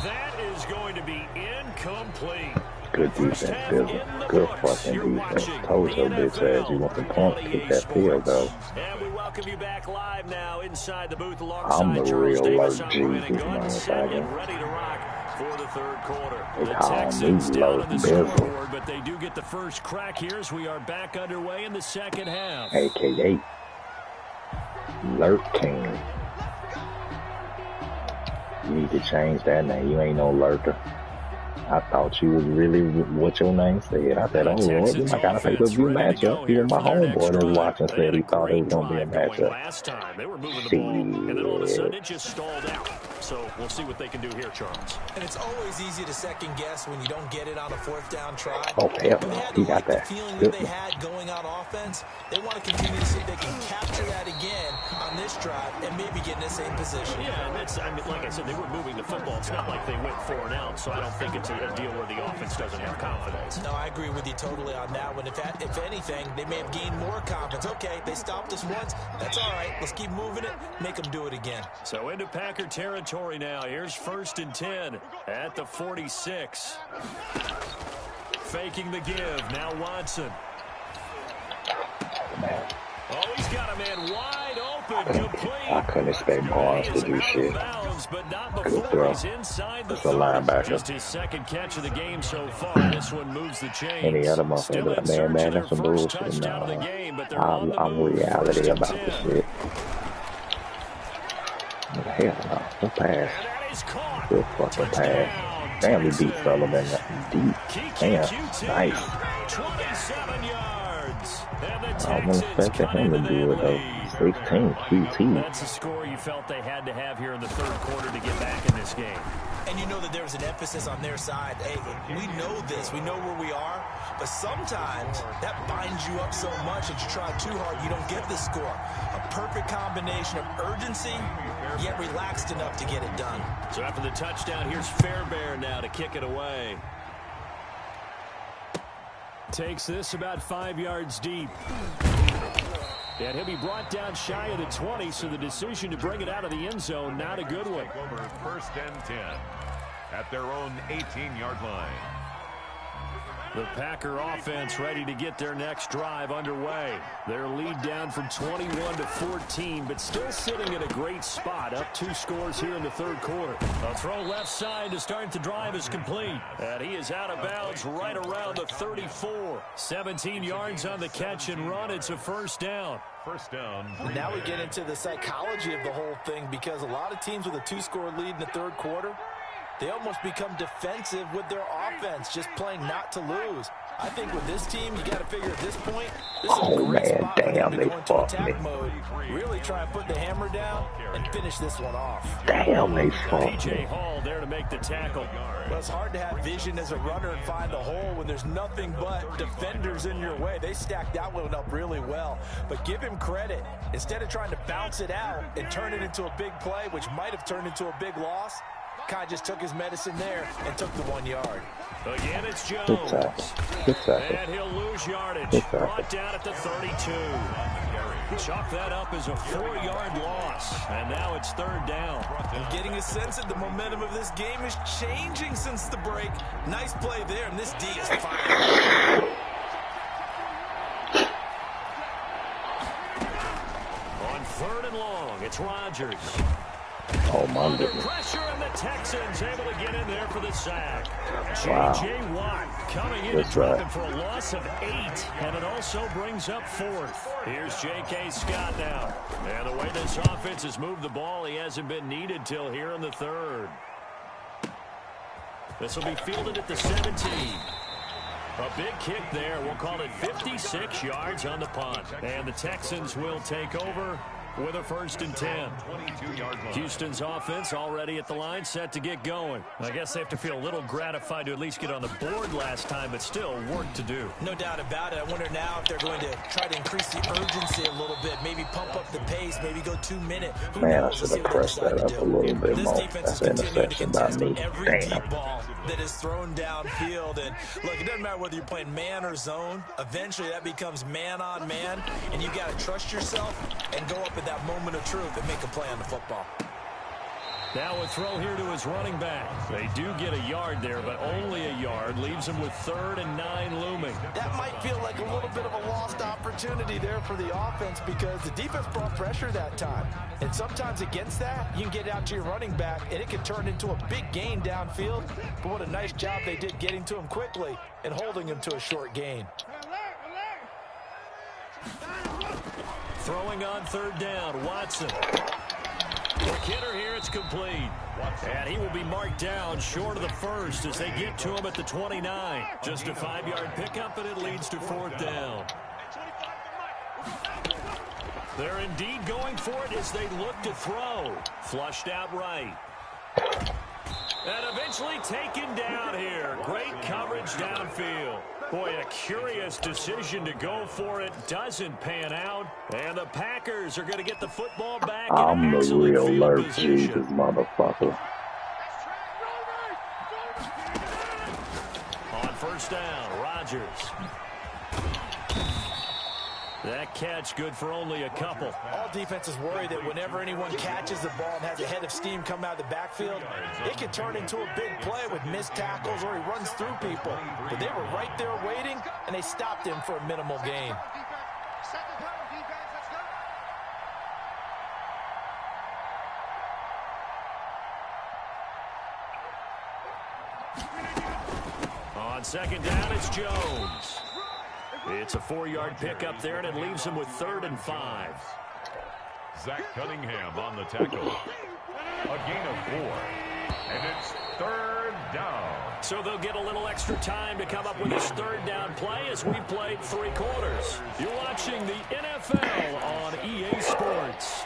that is going to be incomplete. Good defense, Bizzle. Good fucking defense. Told your bitch ass you want the pump, kick that field goal. And we welcome you back live now inside the booth I'm alongside the Charles real Davis. Lord I'm Brandon Jesus, Gunn, and motherfucker. ready to rock for the 3rd quarter. They The call me Texans down Lord on the Bizzle. scoreboard, but they do get the first crack here as we are back underway in the second half. AKA Lurk King. You need to change that name. You ain't no lurker. I thought you was really what your name said. I said, oh, Lord, we might got a pay-per-view matchup. Even my homeboy that's watching said he thought it was going to be a matchup. Last time they were moving the Shit. ball, and then all of a sudden it just stalled out. So we'll see what they can do here, Charles. And it's always easy to second guess when you don't get it on a fourth down try. Oh, hell no. He got the that. feeling Good that they had going on offense. They want to continue to see if they can capture that again on this drive and maybe get in the same position. Yeah, and that's, I mean, like I said, they were moving the football. It's not like they went 4 and out, so I don't think it's a deal where the offense doesn't have confidence. No, I agree with you totally on that one. If anything, they may have gained more confidence. Okay, they stopped us once. That's all right. Let's keep moving it. Make them do it again. So into Packer territory now. Here's 1st and 10 at the 46. Faking the give. Now Watson. Oh, he's got a man wide open. Complete. I couldn't expect Barnes to do shit. But not before he's inside the It's a linebacker. Just his 2nd catch of the game so far. This one moves the chains. Any other motherfucker, man, that's some bullshit. No, I'm reality about this shit. Hell no, no pass. Good fucking pass. Damn, he beat Sullivan deep. Damn, nice. 27 yards. I wasn't expecting him to do it though. 16 QT. That's the score you felt they had to have here in the 3rd quarter to get back in this game. And you know that there was an emphasis on their side. Hey, we know this. We know where we are. But sometimes that binds you up so much that you try too hard, you don't get the score. A perfect combination of urgency, yet relaxed enough to get it done. So after the touchdown, here's Fairbairn now to kick it away. Takes this about 5 yards deep. And he'll be brought down shy of the 20, so the decision to bring it out of the end zone, not a good one. Over 1st and 10 at their own 18-yard line. The Packer offense ready to get their next drive underway. Their lead down from 21 to 14, but still sitting at a great spot. Up 2 scores here in the 3rd quarter. A throw left side to start the drive is complete. And he is out of bounds right around the 34. 17 yards on the catch and run. It's a 1st down. 1st down. Now we get into the psychology of the whole thing, because a lot of teams with a 2-score lead in the 3rd quarter, they almost become defensive with their offense, just playing not to lose. I think with this team, you got to figure at this point, this is a great spot for them to go into attack mode, really try and put the hammer down and finish this one off. Damn, they fought me. DJ Hall there to make the tackle. Well, it's hard to have vision as a runner and find the hole when there's nothing but defenders in your way. They stacked that one up really well. But give him credit. Instead of trying to bounce it out and turn it into a big play, which might have turned into a big loss, Kai just took his medicine there and took the 1 yard. Again, it's Jones. Good tackle. Good tackle. And he'll lose yardage. Good tackle. Brought down at the 32. Chalk that up as a 4-yard loss. And now it's 3rd down. I'm getting a sense that the momentum of this game is changing since the break. Nice play there, and this D is fine. On 3rd and long, it's Rodgers. Oh, my goodness. Pressure, and the Texans able to get in there for the sack. Wow. J.J. Watt coming in That's to drop right. him for a loss of 8, and it also brings up 4th. Here's J.K. Scott now. And the way this offense has moved the ball, he hasn't been needed till here in the 3rd. This will be fielded at the 17. A big kick there. We'll call it 56 yards on the punt. And the Texans will take over with a 1st and 10. Houston's offense already at the line, set to get going. I guess they have to feel a little gratified to at least get on the board last time, but still work to do. No doubt about it. I wonder now if they're going to try to increase the urgency a little bit, maybe pump up the pace, maybe go 2-minute. Man, I should have pressed that up a little bit more. That's an interception by me. Every Damn. deep ball that is thrown downfield. And look, it doesn't matter whether you're playing man or zone. Eventually that becomes man on man, and you got to trust yourself and go up at that moment of truth and make a play on the football. Now a throw here to his running back. They do get a yard there, but only a yard. Leaves him with 3rd and 9 looming. That might feel like a little bit of a lost opportunity there for the offense, because the defense brought pressure that time. And sometimes against that, you can get out to your running back, and it can turn into a big gain downfield. But what a nice job they did getting to him quickly and holding him to a short gain. Throwing on 3rd down, Watson. The kidder here, it's complete. And he will be marked down short of the first as they get to him at the 29. Just a 5-yard pickup, and it leads to 4th down. They're indeed going for it as they look to throw. Flushed out right. And eventually taken down here. Great coverage downfield. Boy, a curious decision to go for it. Doesn't pan out. And the Packers are going to get the football back in I'm the excellent real field Lurk position. Jesus, motherfucker. On first down, Rodgers. That catch good for only a couple. All defenses worry that whenever anyone catches the ball and has a head of steam come out of the backfield, it can turn into a big play with missed tackles or he runs through people. But they were right there waiting, and they stopped him for a minimal gain. On second down, it's Jones. It's a 4-yard pickup there, and it leaves him with 3rd and 5. Zach Cunningham on the tackle. A gain of 4. And it's 3rd down. So they'll get a little extra time to come up with his 3rd down play as we played 3 quarters. You're watching the NFL on EA Sports.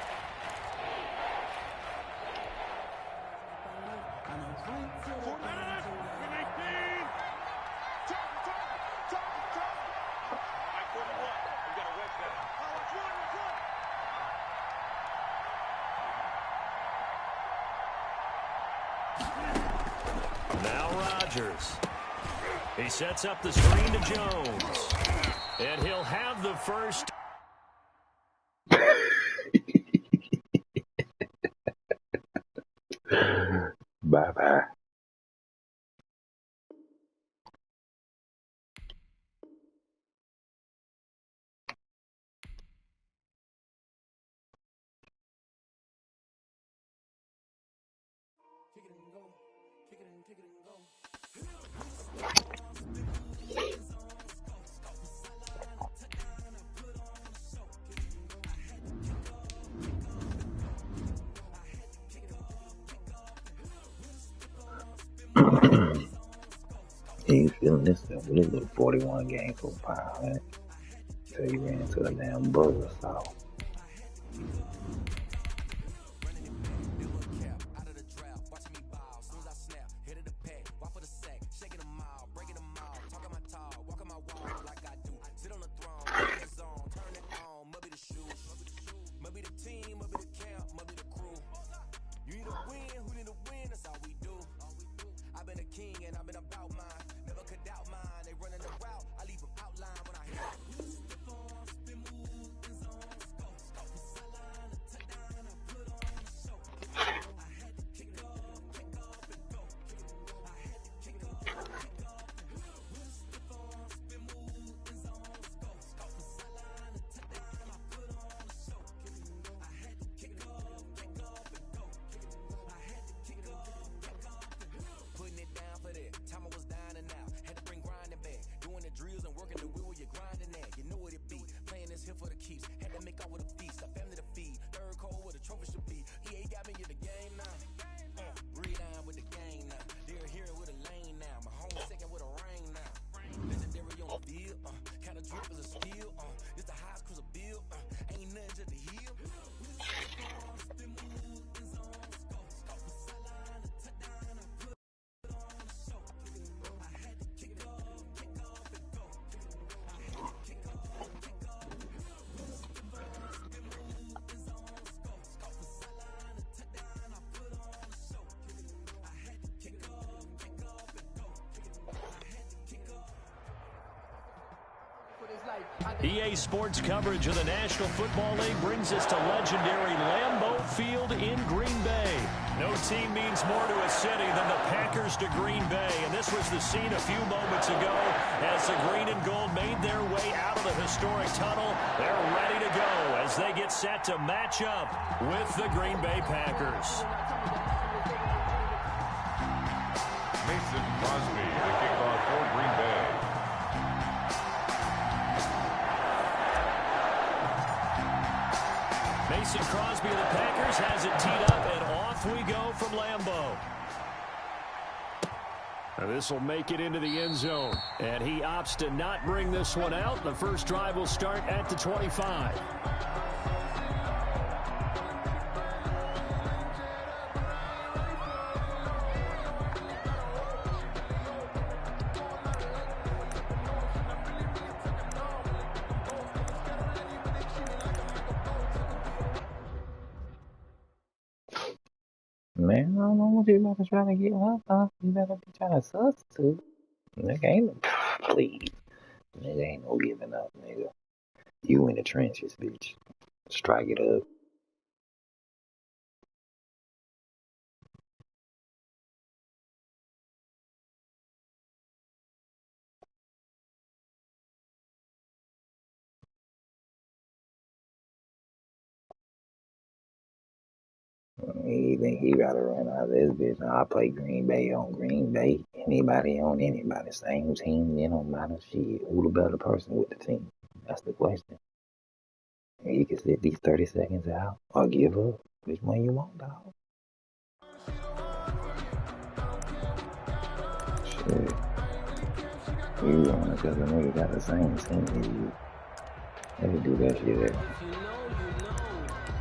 Now Rodgers. He sets up the screen to Jones. And he'll have the first. Bye-bye. He ain't feeling this stuff. We little 41 game for power, man. So he ran into the damn buzzer saw. EA Sports coverage of the National Football League brings us to legendary Lambeau Field in Green Bay. No team means more to a city than the Packers to Green Bay, and this was the scene a few moments ago as the green and gold made their way out of the historic tunnel. They're ready to go as they get set to match up with the Green Bay Packers. Mason Crosby, the kickoff for Green Bay. Mason Crosby of the Packers Sanders has it teed up, and off we go from Lambeau. This will make it into the end zone. And he opts to not bring this one out. The first drive will start at the 25. Man, I don't know what you about to try to get up, huh? You better be trying to substitute. Nigga ain't no, please. Nigga ain't no giving up, nigga. You in the trenches, bitch. Strike it up. He think he gotta run out of this bitch. I play Green Bay on Green Bay. Anybody on anybody. Same team, it don't matter. Shit, who the better person with the team? That's the question. And you can sit these 30 seconds out or give up. Which one you want, dog? Shit. You want because the nigga got the same team as you. They do that shit there.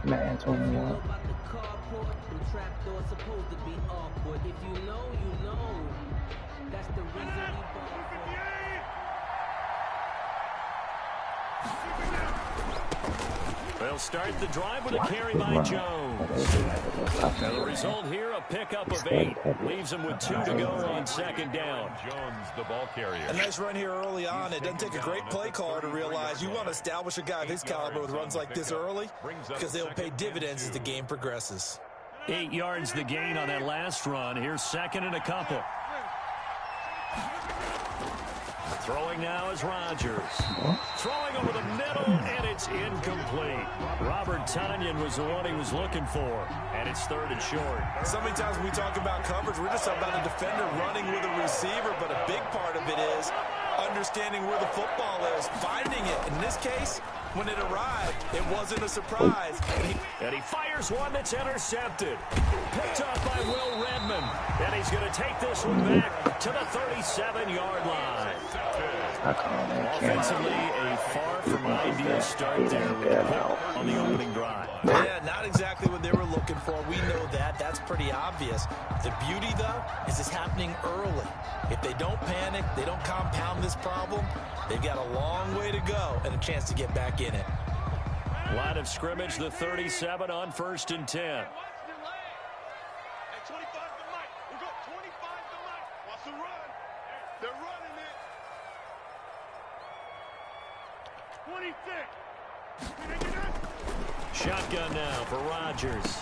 Man, 21. They'll start the drive with a carry by Jones. Now the result here, a pickup of 8. Leaves him with 2 to go on second down. Jones, the ball carrier. A nice run here early on. It doesn't take a great play caller to realize you want to establish a guy of his caliber with runs like this early because they'll pay dividends as the game progresses. 8 yards the gain on that last run. Here's second and a couple. Throwing now is Rodgers. Throwing over the middle, and it's incomplete. Robert Tonyan was the one he was looking for, and it's third and short. So many times when we talk about coverage, we're just talking about a defender running with a receiver, but a big part of it is understanding where the football is, finding it. In this case, when it arrived, it wasn't a surprise. And he fires one that's intercepted. Picked up by Will Redmond. And he's going to take this one back to the 37-yard line. Offensively, a far from ideal start there with the pick on the opening drive. Yeah, not exactly what they were looking for. We know that. That's pretty obvious. The beauty, though, is it's happening early. If they don't panic, they don't compound this problem, they've got a long way to go and a chance to get back in it. Line of scrimmage, the 37 on 1st and 10. Shotgun now for Rodgers.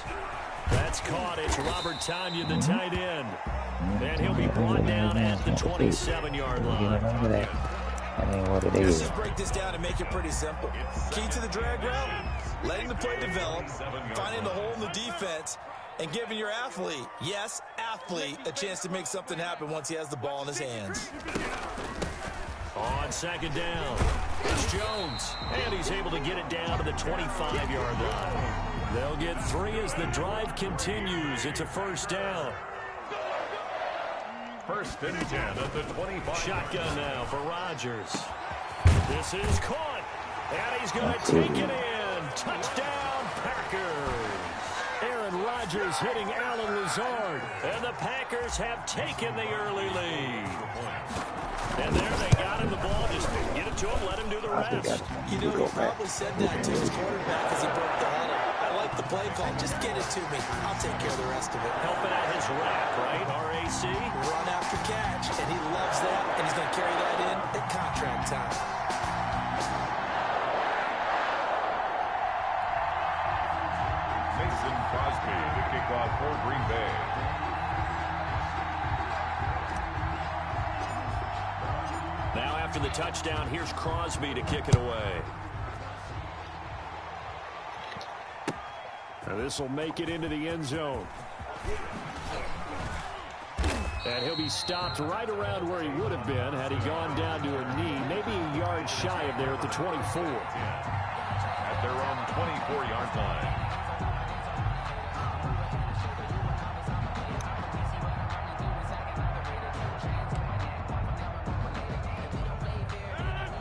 That's caught. It's Robert Tonyan, the tight end. And he'll be brought down at the 27-yard line. I mean, what it is. Let's just break this down and make it pretty simple. Key to the drag route, letting the play develop, finding the hole in the defense, and giving your athlete, yes, athlete, a chance to make something happen once he has the ball in his hands. On second down, it's Jones, and he's able to get it down to the 25-yard line. They'll get 3 as the drive continues. It's a first down. 1st and 10 at the 25. Shotgun now for Rodgers. This is caught, and he's going to take it in. Touchdown, Packers. Aaron Rodgers hitting Alan Lazard, and the Packers have taken the early lead. And there they got him the ball. Just get it to him, let him do the rest. You know, he probably said that to his quarterback as he broke the huddle. I like the play call. Just get it to me. I'll take care of the rest of it. Helping out his rack, right? RAC. Run after catch, and he loves that, and he's going to carry that in at contract time. Mason Crosby, the kickoff for Green Bay. Now after the touchdown, here's Crosby to kick it away. Now this will make it into the end zone. And he'll be stopped right around where he would have been had he gone down to a knee, maybe a yard shy of there at the 24. At their own 24-yard line.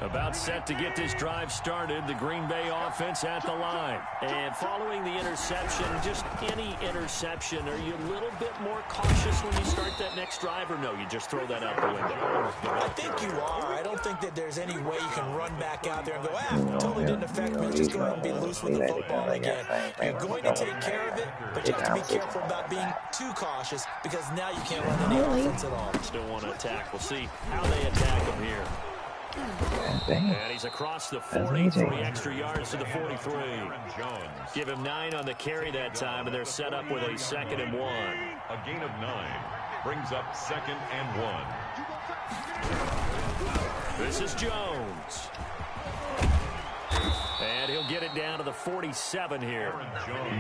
About set to get this drive started, the Green Bay offense at the line. And following the interception, just any interception, are you a little bit more cautious when you start that next drive, or no, you just throw that out the window? I think you are. I don't think that there's any way you can run back out there and go, totally didn't affect me. Just go ahead and be loose with the football again. You're going to take care of it, but you have to be careful about being too cautious because now you can't run any offense at all. Still want to attack. We'll see how they attack him here. And he's across the 40, 3 extra yards to the 43. Give him 9 on the carry that time, and they're set up with a 2nd and 1. A gain of 9 brings up 2nd and 1. This is Jones. And he'll get it down to the 47 here.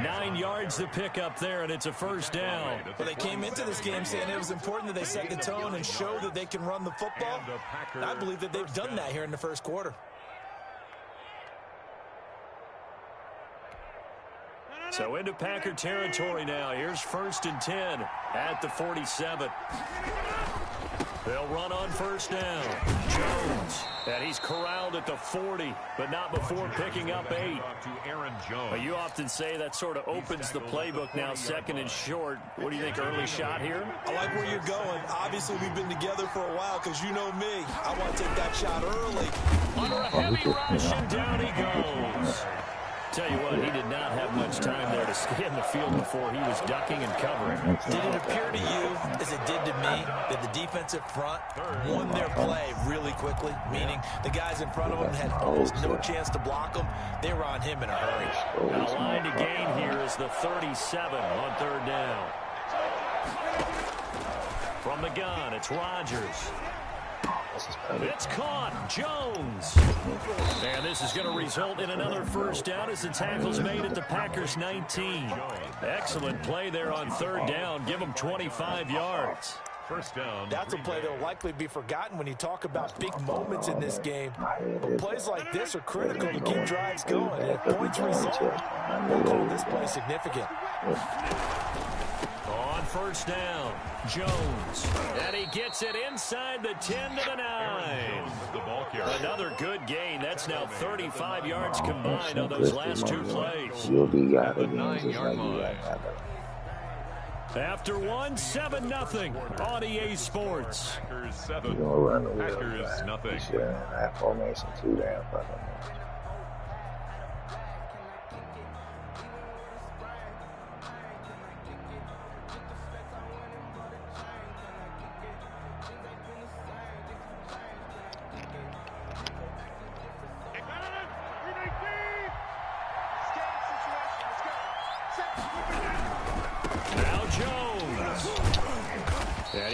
9 yards to pick up there, and it's a first down. Well, they came into this game saying it was important that they set the tone and show that they can run the football. I believe that they've done that here in the first quarter. So into Packer territory now. Here's 1st and 10 at the 47. They'll run on first down. Jones. And he's corralled at the 40, but not before picking up 8. Well, you often say that sort of opens the playbook now, 2nd and short. What do you think, early shot here? I like where you're going. Obviously, we've been together for a while because you know me. I want to take that shot early. Under a heavy rush, and down he goes. Tell you what, he did not have much time there to stay in the field before he was ducking and covering. Did it appear to you, as it did to me, that the defensive front won their play really quickly? Meaning the guys in front of them had almost no chance to block them. They were on him in a hurry. And a line to gain here is the 37 on 3rd down. From the gun, it's Rodgers. It's caught. Jones. And this is going to result in another first down as the tackle's made at the Packers 19. Excellent play there on 3rd down. Give them 25 yards. First down. That's a play that will likely be forgotten when you talk about big moments in this game. But plays like this are critical to keep drives going. And if points result, we'll call this play significant. On first down, Jones. And he gets it inside the 10 to the 9. Another good gain. That's now 35 yards combined on those last 2 plays. You'll be out The of 9-yard line. After 1-7-0 on EA Sports. Packers 7. Packers nothing. Half formation, 2 down.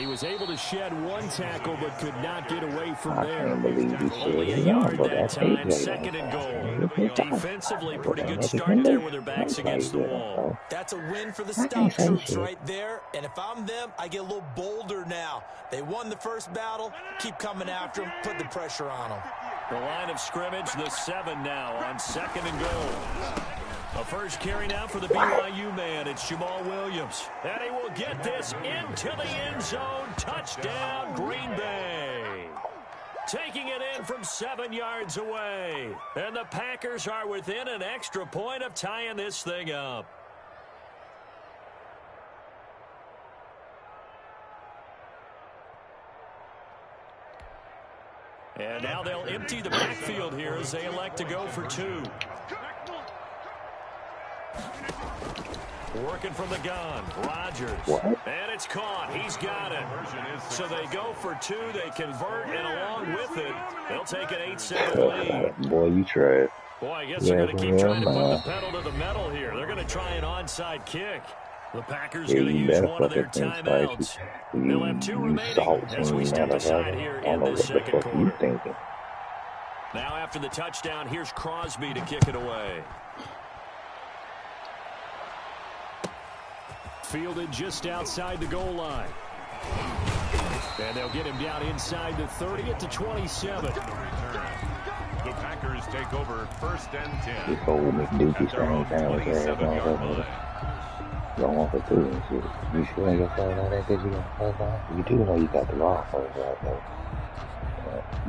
Was able to shed 1 tackle but could not get away from there. Only a yard that time, 2nd and goal. Defensively, pretty good start there with their backs against the wall. That's a win for the stout troops right there. And if I'm them, I get a little bolder now. They won the first battle. Keep coming after them. Put the pressure on them. The line of scrimmage, the 7 now on 2nd and goal. A first carry now for the BYU man. It's Jamal Williams. And he will get this into the end zone. Touchdown, Green Bay. Taking it in from 7 yards away. And the Packers are within an extra point of tying this thing up. And now they'll empty the backfield here as they elect to go for 2. Working from the gun, Rodgers. And it's caught. He's got it. So they go for 2. They convert, and along with it, they'll take an 8-7 lead. Boy, you tried. Boy, I guess they're going to keep trying to put the pedal to the metal here. They're going to try an onside kick. The Packers going to use one of their timeouts. They'll have 2 remaining as we step aside here in this 2nd quarter. Now after the touchdown, here's Crosby to kick it away. Fielded just outside the goal line. And they'll get him down inside the 30 at the 27. The Packers take over 1st and 10. This old McDookie staying down with their ass going for 2 and shit. You sure ain't gonna play like that because you gonna play like? You do know you got the law first right though.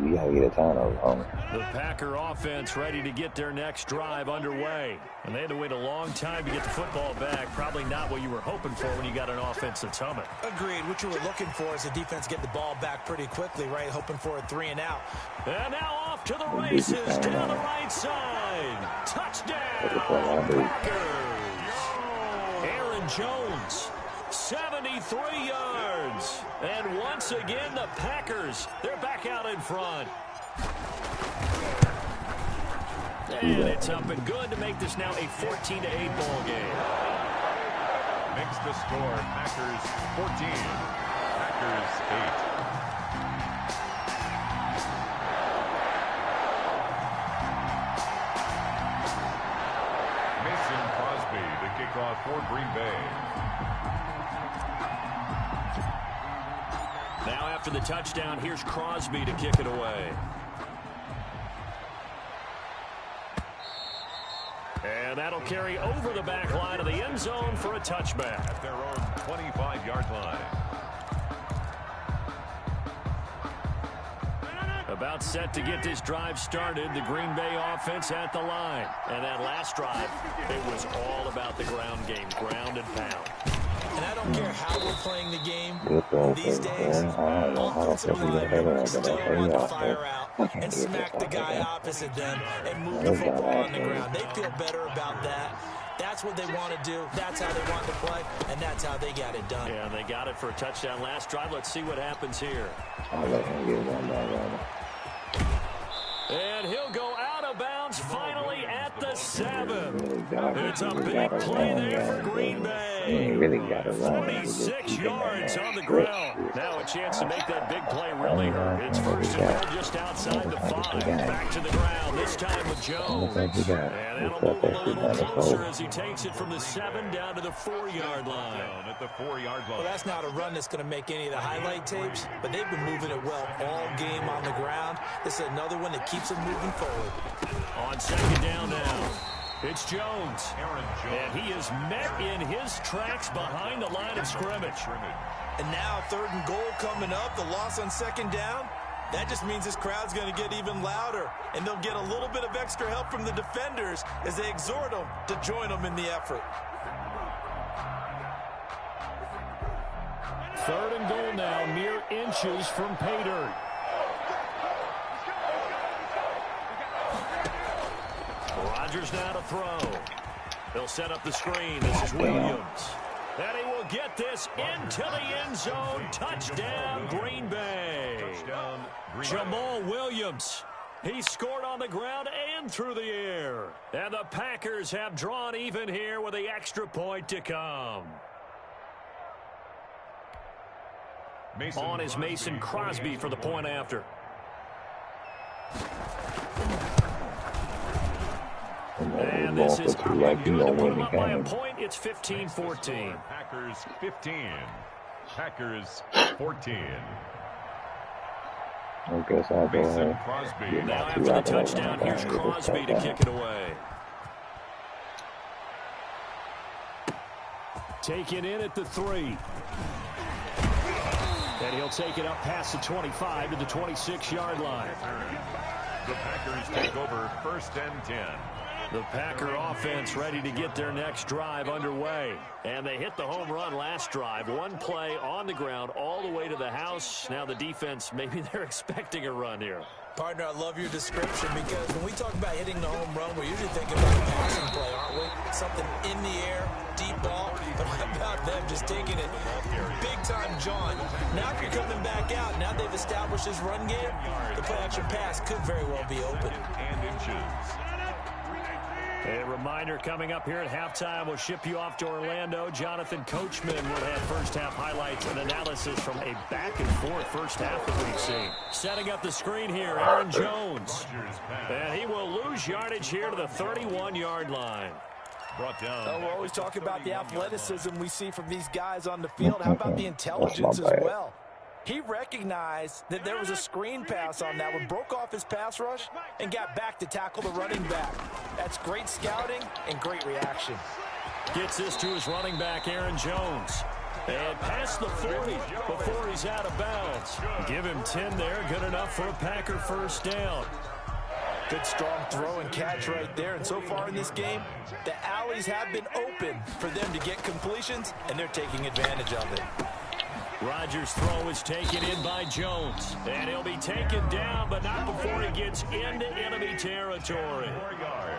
You gotta get a turnover, homie. The Packer offense ready to get their next drive underway. And they had to wait a long time to get the football back. Probably not what you were hoping for when you got an offense that's humming. Agreed. What you were looking for is the defense get the ball back pretty quickly, right? Hoping for a 3 and out. And now off to the races down the right side. Touchdown, Packers. Aaron Jones, 73 yards. And once again, the Packers, they're back out in front. And it's up and good to make this now a 14-8 ball game. Makes the score Packers 14, Packers 8. Mason Crosby to kick off for Green Bay. Now after the touchdown, here's Crosby to kick it away. And that'll carry over the back line of the end zone for a touchback. At their own 25-yard line. About set to get this drive started, the Green Bay offense at the line. And that last drive, it was all about the ground game, ground and pound. And I don't care how we're playing the game these days. Offensively, still want to fire out and smack the guy opposite them and move the football on the ground. They feel better about that. That's what they want to do. That's how they want to play, and that's how they got it done. Yeah, they got it for a touchdown last drive. Let's see what happens here. And he'll go out of bounds finally at the 7. It's a big play there for Green Bay. 46 yards on the ground. Now a chance to make that big play really hurt. It's first and goal just outside the 5. Back to the ground, this time with Jones. And that'll move him a little closer as he takes it from the 7 down to the 4-yard line. At the 4-yard line. Well, that's not a run that's going to make any of the highlight tapes, but they've been moving it well all game on the ground. This is another one that keeps them moving forward. On second down now, it's Jones. And he is met in his tracks behind the line of scrimmage. And now 3rd and goal coming up, the loss on second down. That just means this crowd's going to get even louder, and they'll get a little bit of extra help from the defenders as they exhort them to join them in the effort. 3rd and goal now, mere inches from pay dirt. Rodgers now to throw. They'll set up the screen. This is Williams. And he will get this into the end zone. Touchdown, Green Bay. Jamal Williams. He scored on the ground and through the air. And the Packers have drawn even here with the extra point to come. On is Mason Crosby for the point after. And this is up and good to put them up by a point. It's 15-14. Packers 15. Packers 14. Mason Crosby. Now after the touchdown, here's Crosby to kick it away. Taken in at the 3. And he'll take it up past the 25 to the 26-yard line. The Packers take over 1st and 10. The Packer offense ready to get their next drive underway. And they hit the home run last drive. One play on the ground all the way to the house. Now the defense, maybe they're expecting a run here. Partner, I love your description because when we talk about hitting the home run, we're usually thinking about a passing play, aren't we? Something in the air, deep ball. But how about them just taking it big-time John? Now if you're coming back out, now they've established this run game, the play-action pass could very well be open. And inches. A reminder coming up here at halftime, we'll ship you off to Orlando. Jonathan Coachman will have first-half highlights and analysis from a back-and-forth first half that we've seen. Setting up the screen here, Aaron Jones. And he will lose yardage here to the 31-yard line. Brought down. Oh, we're always talking about the athleticism we see from these guys on the field. How about the intelligence as well? He recognized that there was a screen pass on that one, broke off his pass rush, and got back to tackle the running back. That's great scouting and great reaction. Gets this to his running back, Aaron Jones. And past the 40 before he's out of bounds. Give him 10 there. Good enough for a Packer first down. Good strong throw and catch right there. And so far in this game, the alleys have been open for them to get completions, and they're taking advantage of it. Rodgers' throw is taken in by Jones. And he'll be taken down, but not before he gets into enemy territory.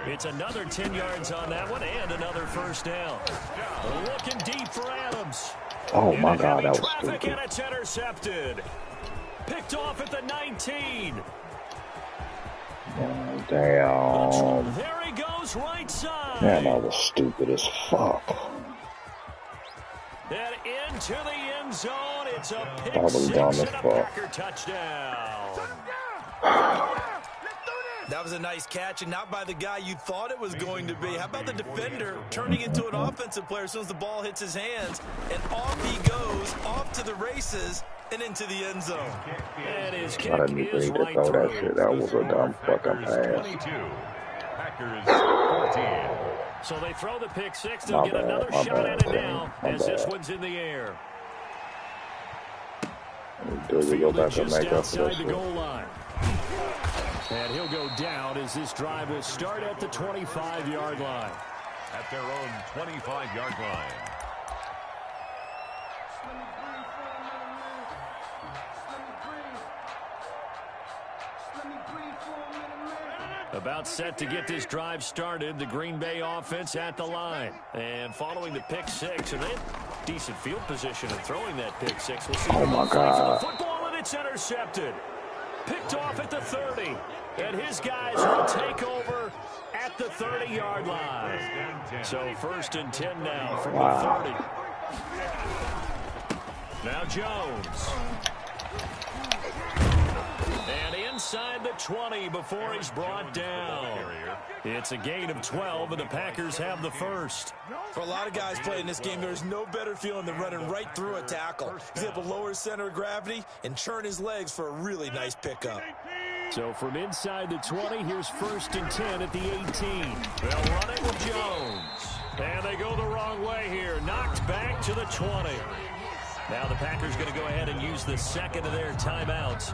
It's another 10 yards on that one and another first down. Looking deep for Adams. Oh, my God, that was traffic, stupid. and it's intercepted. Picked off at the 19. Oh, damn. There he goes right side. Man, that was stupid as fuck. And into the end zone. It's a pick That was dumb as six and a fuck. Packer touchdown. That was a nice catch, and not by the guy you thought it was going to be. How about the defender turning into an offensive player as soon as the ball hits his hands, and off he goes, off to the races, and into the end zone. And his kick I didn't even is need to right throw that through. shit. That was a dumb fucking Packers pass. 22. Packers 14. So they throw the pick six. They'll get another shot at it now as this one's in the air. Do we go back and Just make up for outside this the shit? goal line. And he'll go down as this drive will start at the 25-yard line. At their own 25-yard line. About set to get this drive started, the Green Bay offense at the line. And following the pick six, and they have decent field position in throwing that pick six. We'll see. Oh, my For the God. football, and it's intercepted. Picked off at the 30. And his guys will take over at the 30-yard line. So first and 10 now from the 30. Now Jones. And inside the 20 before he's brought down. It's a gain of 12, and the Packers have the first. For a lot of guys playing this game, there's no better feeling than running right through a tackle. He's able to lower his center of gravity and churn his legs for a really nice pickup. So from inside the 20, here's first and 10 at the 18. They'll run it with Jones. And they go the wrong way here. Knocked back to the 20. Now the Packers going to go ahead and use the second of their timeouts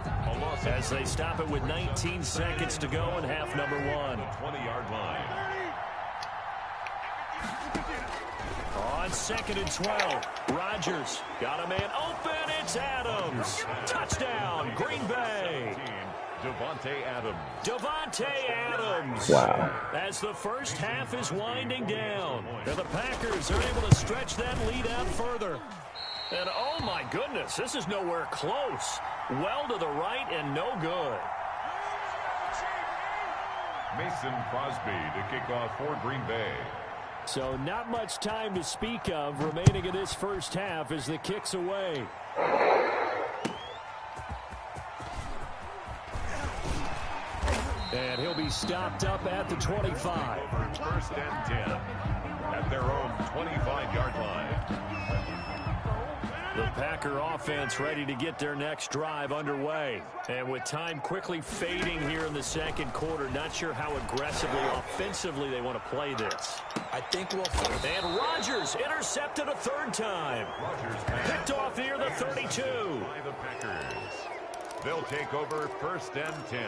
as they stop it with 19 seconds to go in half number one. 20-yard line. On second and 12, Rodgers got a man open. It's Adams. Touchdown, Green Bay. Devontae Adams. Devontae Adams. Wow. As the first half is winding down, and the Packers are able to stretch that lead out further. And oh my goodness, this is nowhere close. Well to the right and no good. Mason Crosby to kick off for Green Bay. So not much time to speak of remaining in this first half as the kick's away. And he'll be stopped up at the 25. First and 10 at their own 25-yard line. The Packer offense ready to get their next drive underway. And with time quickly fading here in the second quarter, not sure how aggressively, offensively they want to play this. I think we'll... And Rodgers intercepted a third time. Picked off near the 32. By the Packers. They'll take over first and 10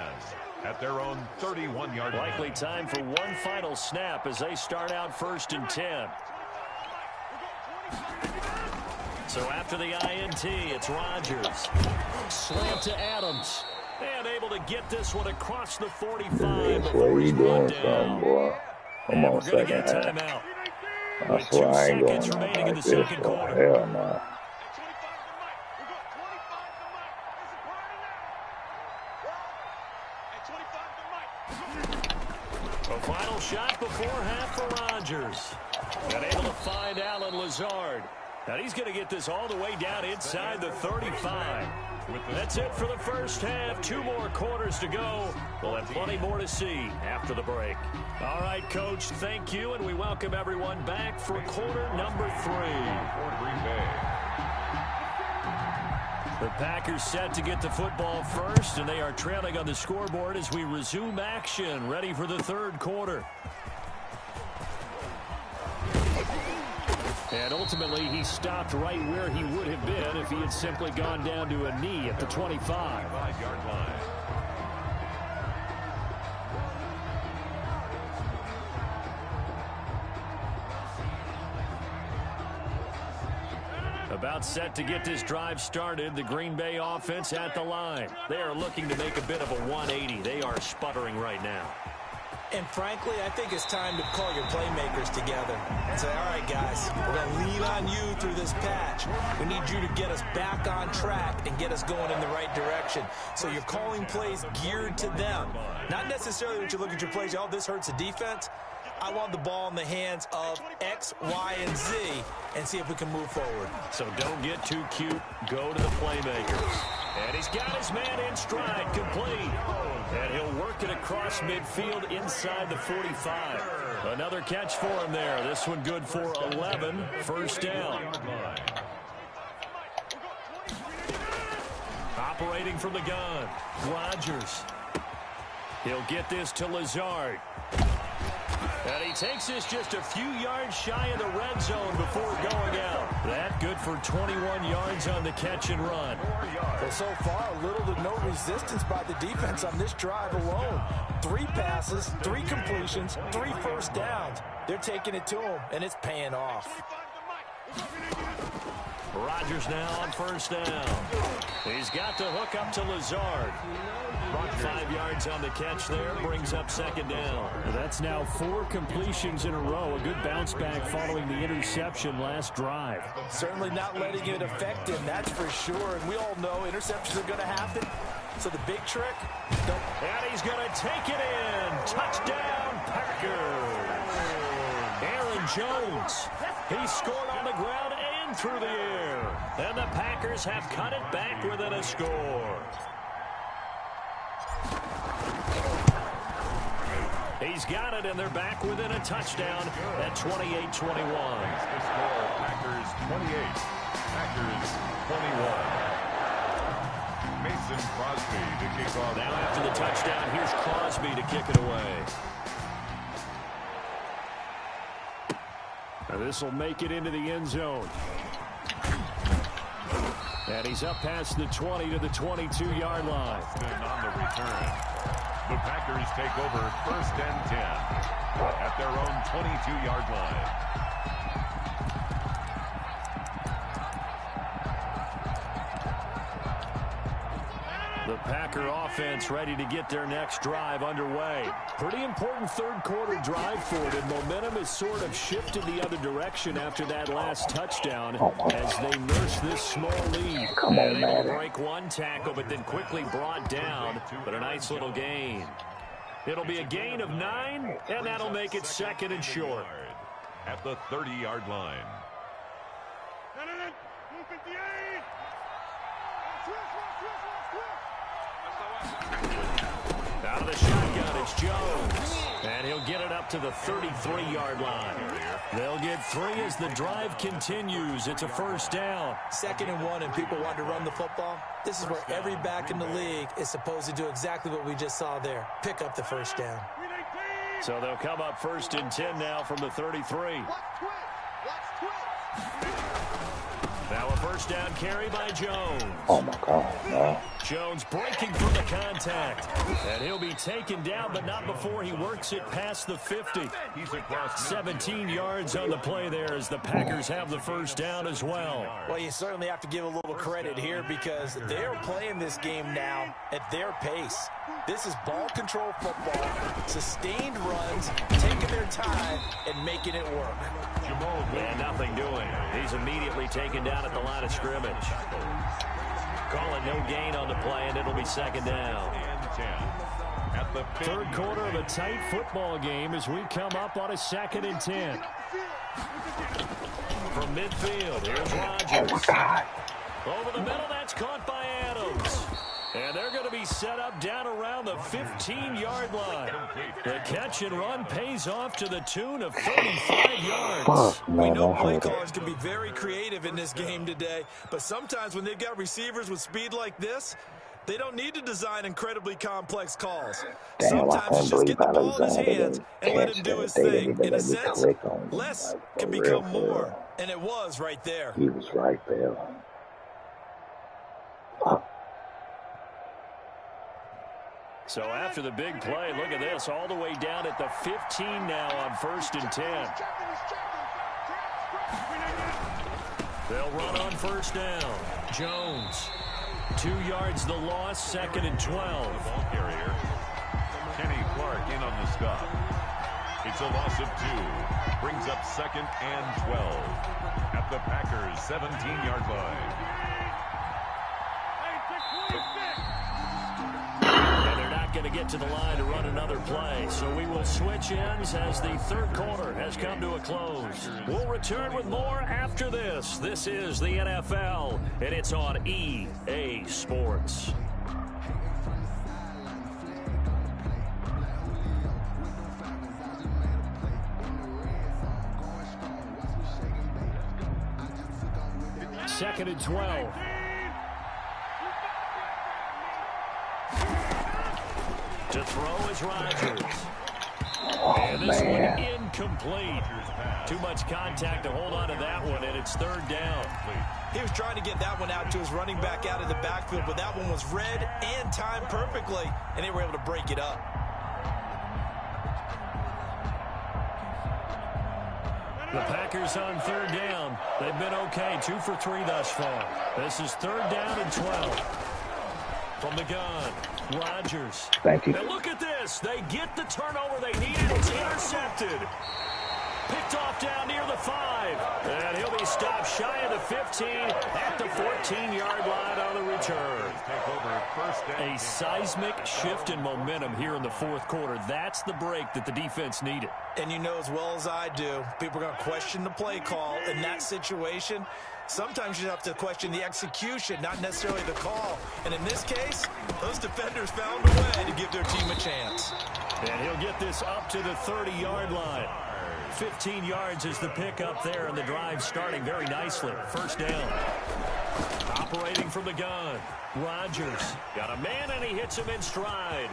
at their own 31-yard line. Likely time for one final snap as they start out first and 10. So after the INT, it's Rodgers. Slant to Adams. And able to get this one across the 45 That's before what he's you brought doing, son, down. boy. I'm And on we're going to second get a half. timeout. I With swear 2 I ain't going seconds out remaining in like the this. second So quarter. hell no. A final shot before half for Rodgers. And able to find Alan Lazard. And he's going to get this all the way down inside the 35. That's it for the first half. 2 more quarters to go. We'll have plenty more to see after the break. All right, Coach, thank you, and we welcome everyone back for quarter number 3. For Green Bay. The Packers set to get the football first, and they are trailing on the scoreboard as we resume action, ready for the third quarter. And ultimately, he stopped right where he would have been if he had simply gone down to a knee at the 25. 5-yard line. About set to get this drive started, the Green Bay offense at the line. They are looking to make a bit of a 180. They are sputtering right now. And frankly, I think it's time to call your playmakers together and say, all right, guys, we're going to lean on you through this patch. We need you to get us back on track and get us going in the right direction. So you're calling plays geared to them. Not necessarily that you look at your plays, oh, this hurts the defense. I want the ball in the hands of X, Y, and Z and see if we can move forward. So don't get too cute. Go to the playmakers. And he's got his man in stride, complete. And he'll work it across midfield inside the 45. Another catch for him there. This one good for 11. First down. Operating from the gun, Rodgers. He'll get this to Lazard. And he takes this just a few yards shy of the red zone before going out. That good for 21 yards on the catch and run. Well, so far, little to no resistance by the defense on this drive alone. 3 passes, 3 completions, 3 first downs. They're taking it to him, and it's paying off. Rodgers now on first down. He's got the hook up to Lazard. 5 yards on the catch there, brings up second down. That's now 4 completions in a row. A good bounce back following the interception last drive. Certainly not letting it affect him, that's for sure. And we all know interceptions are going to happen. So the big trick, and he's going to take it in. Touchdown, Packers. Aaron Jones. He scored on the ground and through the air. And the Packers have cut it back within a score. He's got it, and they're back within a touchdown at 28-21. The score, Packers 28, Packers 21. Mason Crosby to kick off. Now after the touchdown, here's Crosby to kick it away. This will make it into the end zone. And he's up past the 20 to the 22-yard line. And on the return, the Packers take over first and 10 at their own 22-yard line. The Packer offense ready to get their next drive underway. Pretty important third quarter drive for it, and momentum has sort of shifted the other direction after that last touchdown as they nurse this small lead. And able to break one tackle, but then quickly brought down, but a nice little gain. It'll be a gain of 9, and that'll make it second and short. At the 30-yard line. Out of the shotgun, it's Jones. And he'll get it up to the 33-yard line. They'll get 3 as the drive continues. It's a first down. 2nd and 1, and people want to run the football. This is where every back in the league is supposed to do exactly what we just saw there. Pick up the first down. So they'll come up first and 10 now from the 33. Now a first down carry by Jones. Oh, my God. No. Jones breaking through the contact. And he'll be taken down, but not before he works it past the 50. He's across 17 yards on the play there as the Packers have the first down as well. Well, you certainly have to give a little credit here because they're playing this game now at their pace. This is ball control football, sustained runs, taking their time, and making it work. And nothing doing. He's immediately taken down at the line of scrimmage. Call it no gain on the play, and it'll be second down. At the third quarter of a tight football game as we come up on a 2nd and 10. From midfield, here's Rodgers. Over the middle, that's caught by Adams. And they're going to be set up down around the 15-yard line. The catch and run pays off to the tune of 35 yards. We know play callers can be very creative in this game today, but sometimes when they've got receivers with speed like this, They don't need to design incredibly complex calls. Damn, Sometimes it's just get the ball in his hands and let him do his they didn't thing. even In a let me sense, click on them. less Like, can become more. And it was right there. He was right there. Fuck. So after the big play, look at this, all the way down at the 15 now on 1st and 10. They'll run on 1st down. Jones, 2 yards the loss, 2nd and 12. Ball carrier. Kenny Clark in on the stop. It's a loss of 2. Brings up 2nd and 12 at the Packers' 17-yard line. And they're not going to get to the line to run another play. So we will switch ends as the 3rd quarter has come to a close. We'll return with more after this. This is the NFL, and it's on EA Sports. Second and 12. To throw is Rodgers. And this one incomplete. Too much contact to hold on to that one, and it's 3rd down. He was trying to get that one out to his running back out of the backfield, but that one was read and timed perfectly, and they were able to break it up. The Packers on 3rd down. They've been okay, 2 for 3 thus far. This is 3rd down and 12. From the gun, Rodgers. Thank you. And look at this. They get the turnover they needed. It's intercepted. Picked off down near the 5. And he'll be stopped shy of the 15 at the 14-yard line on the return. A seismic shift in momentum here in the 4th quarter. That's the break that the defense needed. And you know as well as I do, people are going to question the play call in that situation. Sometimes you have to question the execution, not necessarily the call. And in this case, those defenders found a way to give their team a chance. And he'll get this up to the 30-yard line. 15 yards is the pickup there, and the drive starting very nicely. 1st down. Operating from the gun. Rodgers got a man, and he hits him in stride.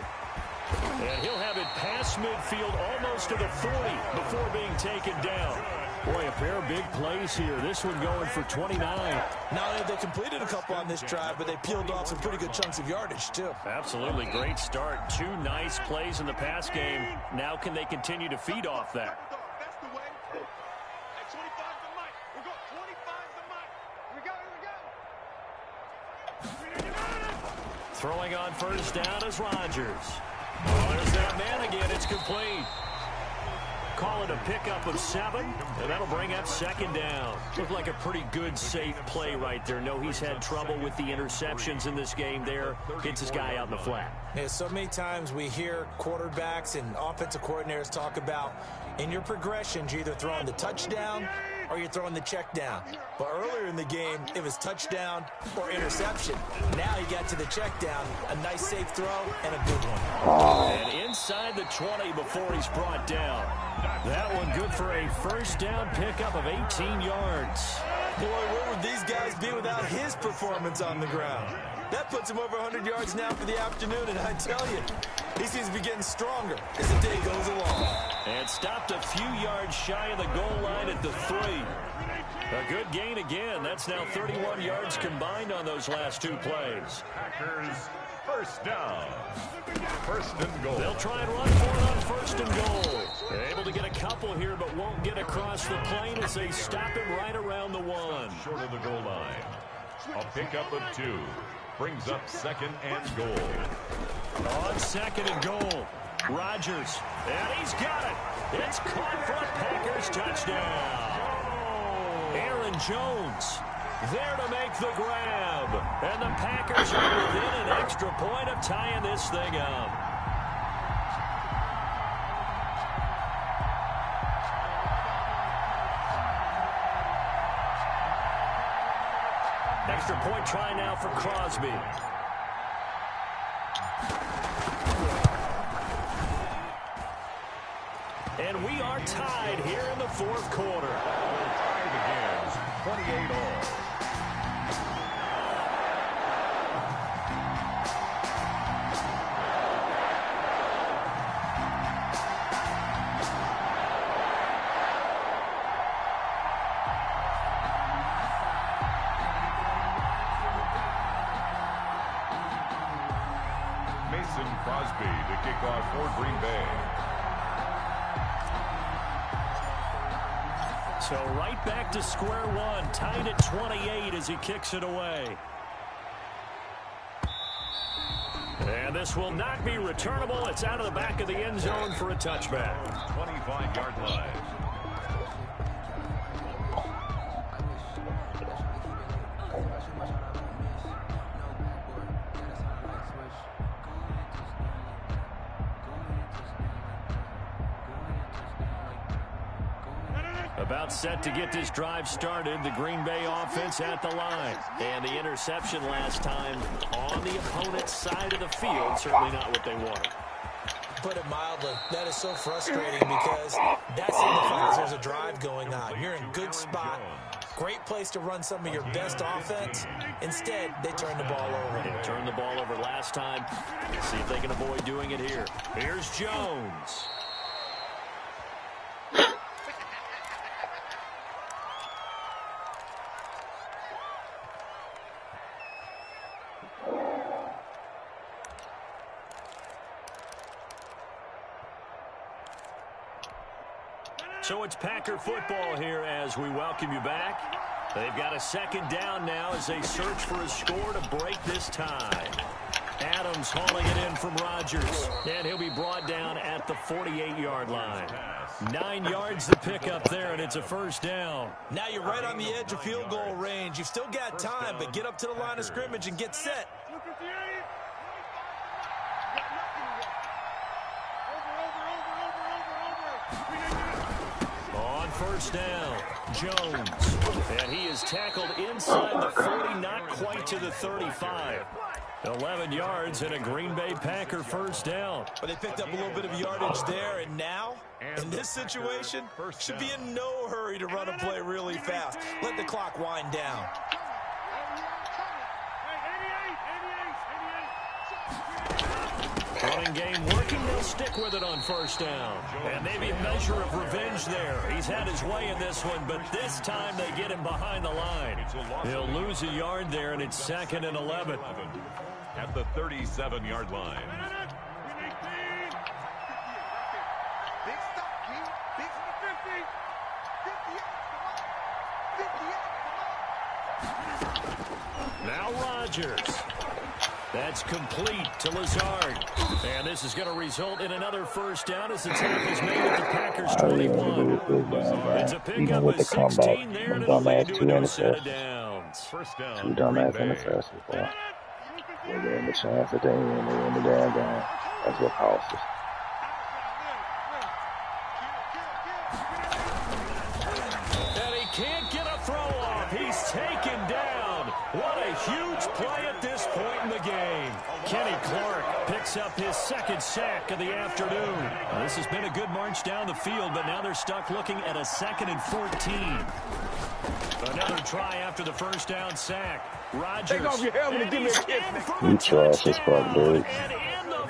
And he'll have it past midfield almost to the 40 before being taken down. Boy, a pair of big plays here. This one going for 29. Not only have they completed a couple on this drive, but they peeled off some pretty good chunks of yardage, too. Absolutely. Great start. 2 nice plays in the pass game. Now can they continue to feed off that? That's the way. At 25 the mic. We got 25 the mic. We go. Throwing on 1st down is Rodgers. Oh, there's that man again. It's complete. Call it a pickup of 7, and that'll bring up 2nd down. Looked like a pretty good, safe play right there. No, he's had trouble with the interceptions in this game there. Gets his guy out in the flat. Yeah, so many times we hear quarterbacks and offensive coordinators talk about in your progressions, you're either throwing the touchdown or you're throwing the check down. But earlier in the game, it was touchdown or interception. Now he got to the check down, a nice safe throw, and a good one. And inside the 20 before he's brought down. That one good for a 1st down pickup of 18 yards. Boy, where would these guys be without his performance on the ground? That puts him over 100 yards now for the afternoon, and I tell you, he seems to be getting stronger as the day goes along. And stopped a few yards shy of the goal line at the 3. A good gain again. That's now 31 yards combined on those last 2 plays. Packers 1st down. 1st and goal. They'll try and run for it on 1st and goal. They're able to get a couple here, but won't get across the plane as they stop him right around the 1. Short of the goal line. A pickup of 2. Brings up 2nd and goal. On 2nd and goal, Rodgers, and he's got it. It's caught for a Packers touchdown. Aaron Jones there to make the grab. And the Packers are within an extra point of tying this thing up. Extra point try now for Crosby. And we are tied here in the 4th quarter. Tie begins 28 all. Mason Crosby to kick off for Green Bay. So right back to square one, tied at 28 as he kicks it away. And this will not be returnable. It's out of the back of the end zone for a touchback. 25-yard line. About set to get this drive started. The Green Bay offense at the line. And the interception last time on the opponent's side of the field. Certainly not what they wanted. Put it mildly, that is so frustrating because that signifies there's a drive going on. You're in a good spot. Great place to run some of your best offense. Instead, they turn the ball over. They turned the ball over last time. See if they can avoid doing it here. Here's Jones. So it's Packer football here as we welcome you back. They've got a second down now as they search for a score to break this tie. Adams hauling it in from Rodgers, and he'll be brought down at the 48-yard line. 9 yards to pick up there, and it's a first down. Now you're right on the edge of field goal range. You've still got time, but get up to the line of scrimmage and get set. First down, Jones. And he is tackled inside the 40, not quite to the 35. 11 yards and a Green Bay Packer first down. But they picked up a little bit of yardage there, and now, in this situation, should be in no hurry to run a play really fast. Let the clock wind down. Running game working, they'll stick with it on first down. And maybe a measure of revenge there. He's had his way in this one, but this time they get him behind the line. He'll lose a yard there, and it's 2nd and 11. At the 37-yard line. Now Rodgers. That's complete to Lazard. And this is going to result in another first down as the tackle's made at the Packers 21. It's a pickup of 16 there, and it'll lead to a new set of downs. First down. 2 dumbass interceptions, bro. They gave him a chance at the end. They win the damn game. That's what cost us. And he can't get a throw off. He's taken down. What a huge play at this point in the game. Kenny Clark picks up his 2nd sack of the afternoon. Now, this has been a good march down the field, but now they're stuck looking at a 2nd and 14. Another try after the first down sack. Rodgers. Take off your helmet and give me a kiss. You trash as fuck, dude.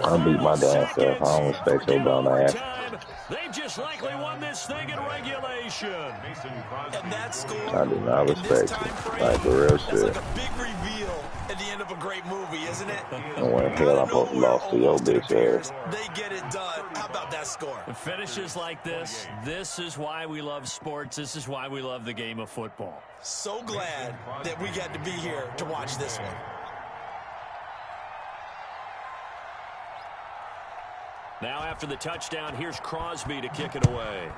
I beat my damn self. I don't respect your dumb ass. They just likely won this thing in regulation. And that score, I do not respect you. Like, for real shit. It's like a big reveal at the end of a great movie, isn't it? And when the hell I'm supposed to lost to your bitch ass. They get it done. How about that score? Finishes like this. This is why we love sports. This is why we love the game of football. So glad that we got to be here to watch this one. Now after the touchdown, here's Crosby to kick it away.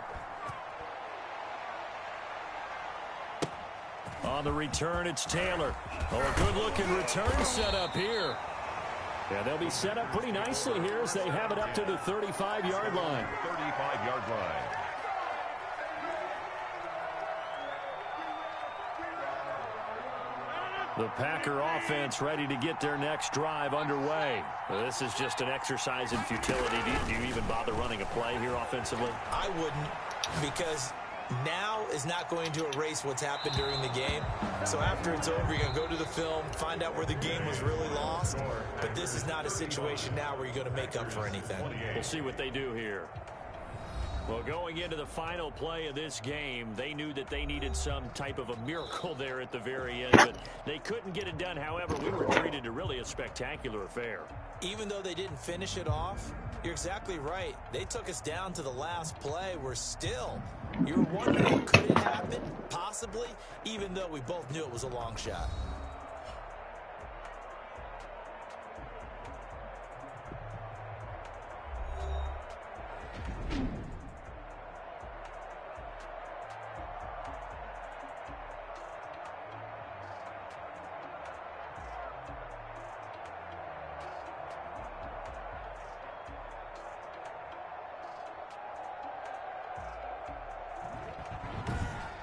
On the return, it's Taylor. Oh, a good-looking return set up here. Yeah, they'll be set up pretty nicely here as they have it up to the 35-yard line. 35-yard line. The Packer offense ready to get their next drive underway. This is just an exercise in futility. Do you even bother running a play here offensively? I wouldn't, because now is not going to erase what's happened during the game. So after it's over, you're going to go to the film, find out where the game was really lost. But this is not a situation now where you're going to make up for anything. We'll see what they do here. Well, going into the final play of this game, they knew that they needed some type of a miracle there at the very end, but they couldn't get it done. However, we were treated to really a spectacular affair. Even though they didn't finish it off, you're exactly right. They took us down to the last play. We're still, you're wondering, could it happen? Possibly, even though we both knew it was a long shot.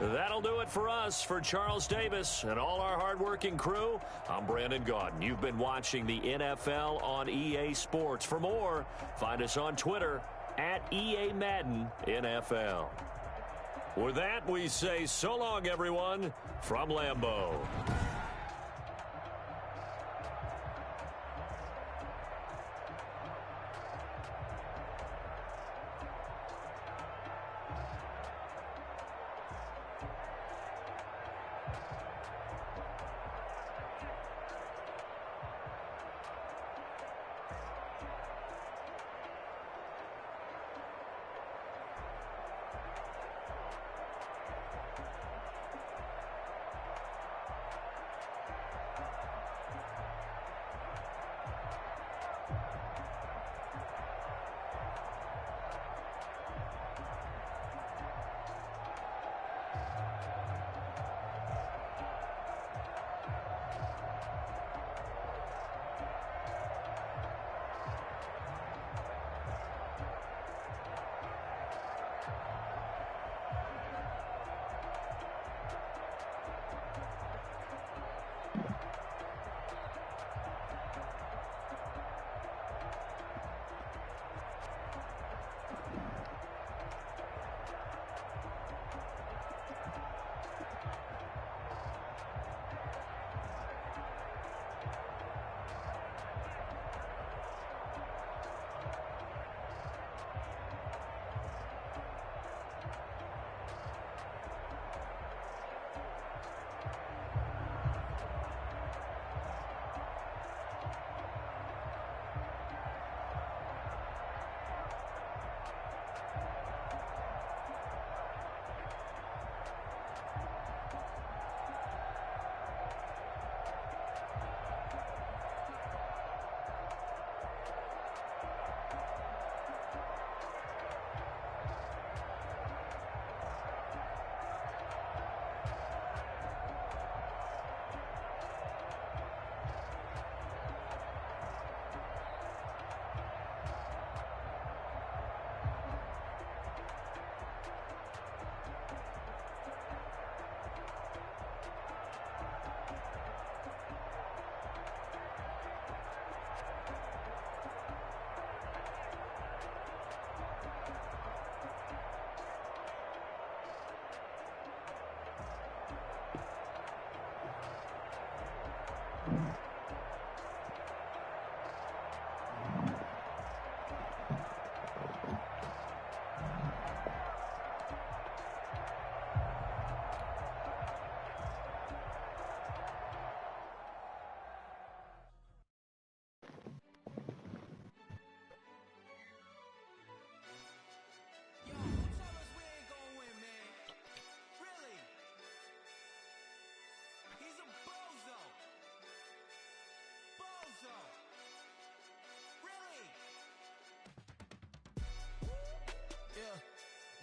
That'll do it for us. For Charles Davis and all our hardworking crew, I'm Brandon Gaudin. You've been watching the NFL on EA Sports. For more, find us on Twitter at EA Madden NFL. With that, we say so long, everyone, from Lambeau.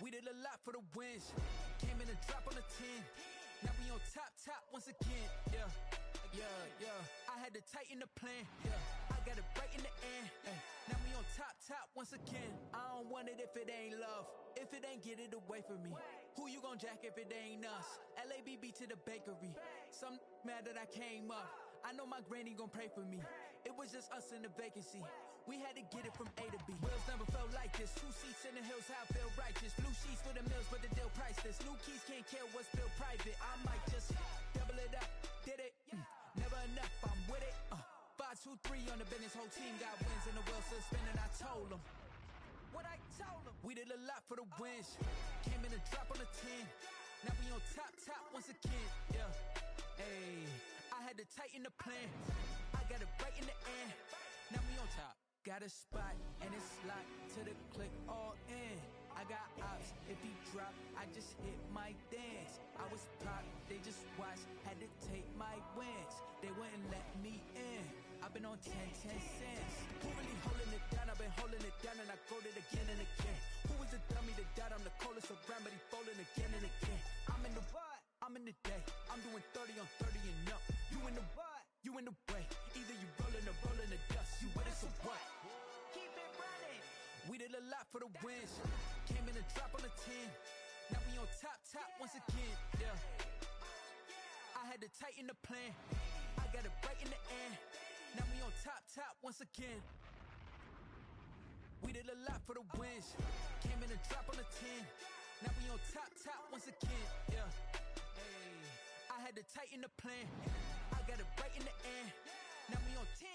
We did a lot for the wins. Came in a drop on the 10. Now we on top once again. Yeah. I had to tighten the plan. Yeah. I got it right in the end. Now we on top once again. I don't want it if it ain't love. If it ain't, get it away from me. Who you gon' jack if it ain't us? LABB to the bakery. Some mad that I came up. I know my granny gon' pray for me. It was just us in the vacancy. We had to get it from A to B. Wheels never felt like this. 2 seats in the hills, how I feel righteous. Blue sheets for the mills, but the deal priceless. New keys can't care what's built private. I might just double it up. Did it? Never enough, I'm with it. 5, 2, 3 on the business. Whole team got wins and the wheels still spinning. I told them. what I told them. We did a lot for the wins. Came in and drop on the 10. Now we on top once again. Yeah. Hey, I had to tighten the plan. I got it right in the end. Now we on top. Got a spot and it's locked to the click all in. I got ops, if he drop, I just hit my dance. I was popped, they just watched, had to take my wins. They wouldn't let me in. I've been on 10 cents. Who really holding it down? I've been holding it down and I go it again and again. Who was the dummy that died? I'm the coldest around, but he folding again and again. I'm in the what? I'm in the day. I'm doing 30 on 30 and up. You in the what? You in the way. Either you rolling or rolling the dust. You with us or what? Keep it running. We did a lot for the wins. Came in and drop on the 10. Now we on top once again. Yeah. I had to tighten the plan. I got it right in the end. Now we on top once again. We did a lot for the wins. Came in and drop on the 10. Now we on top once again. Yeah. Hey, I had to tighten the plan. I got it right in the end. Now we on 10.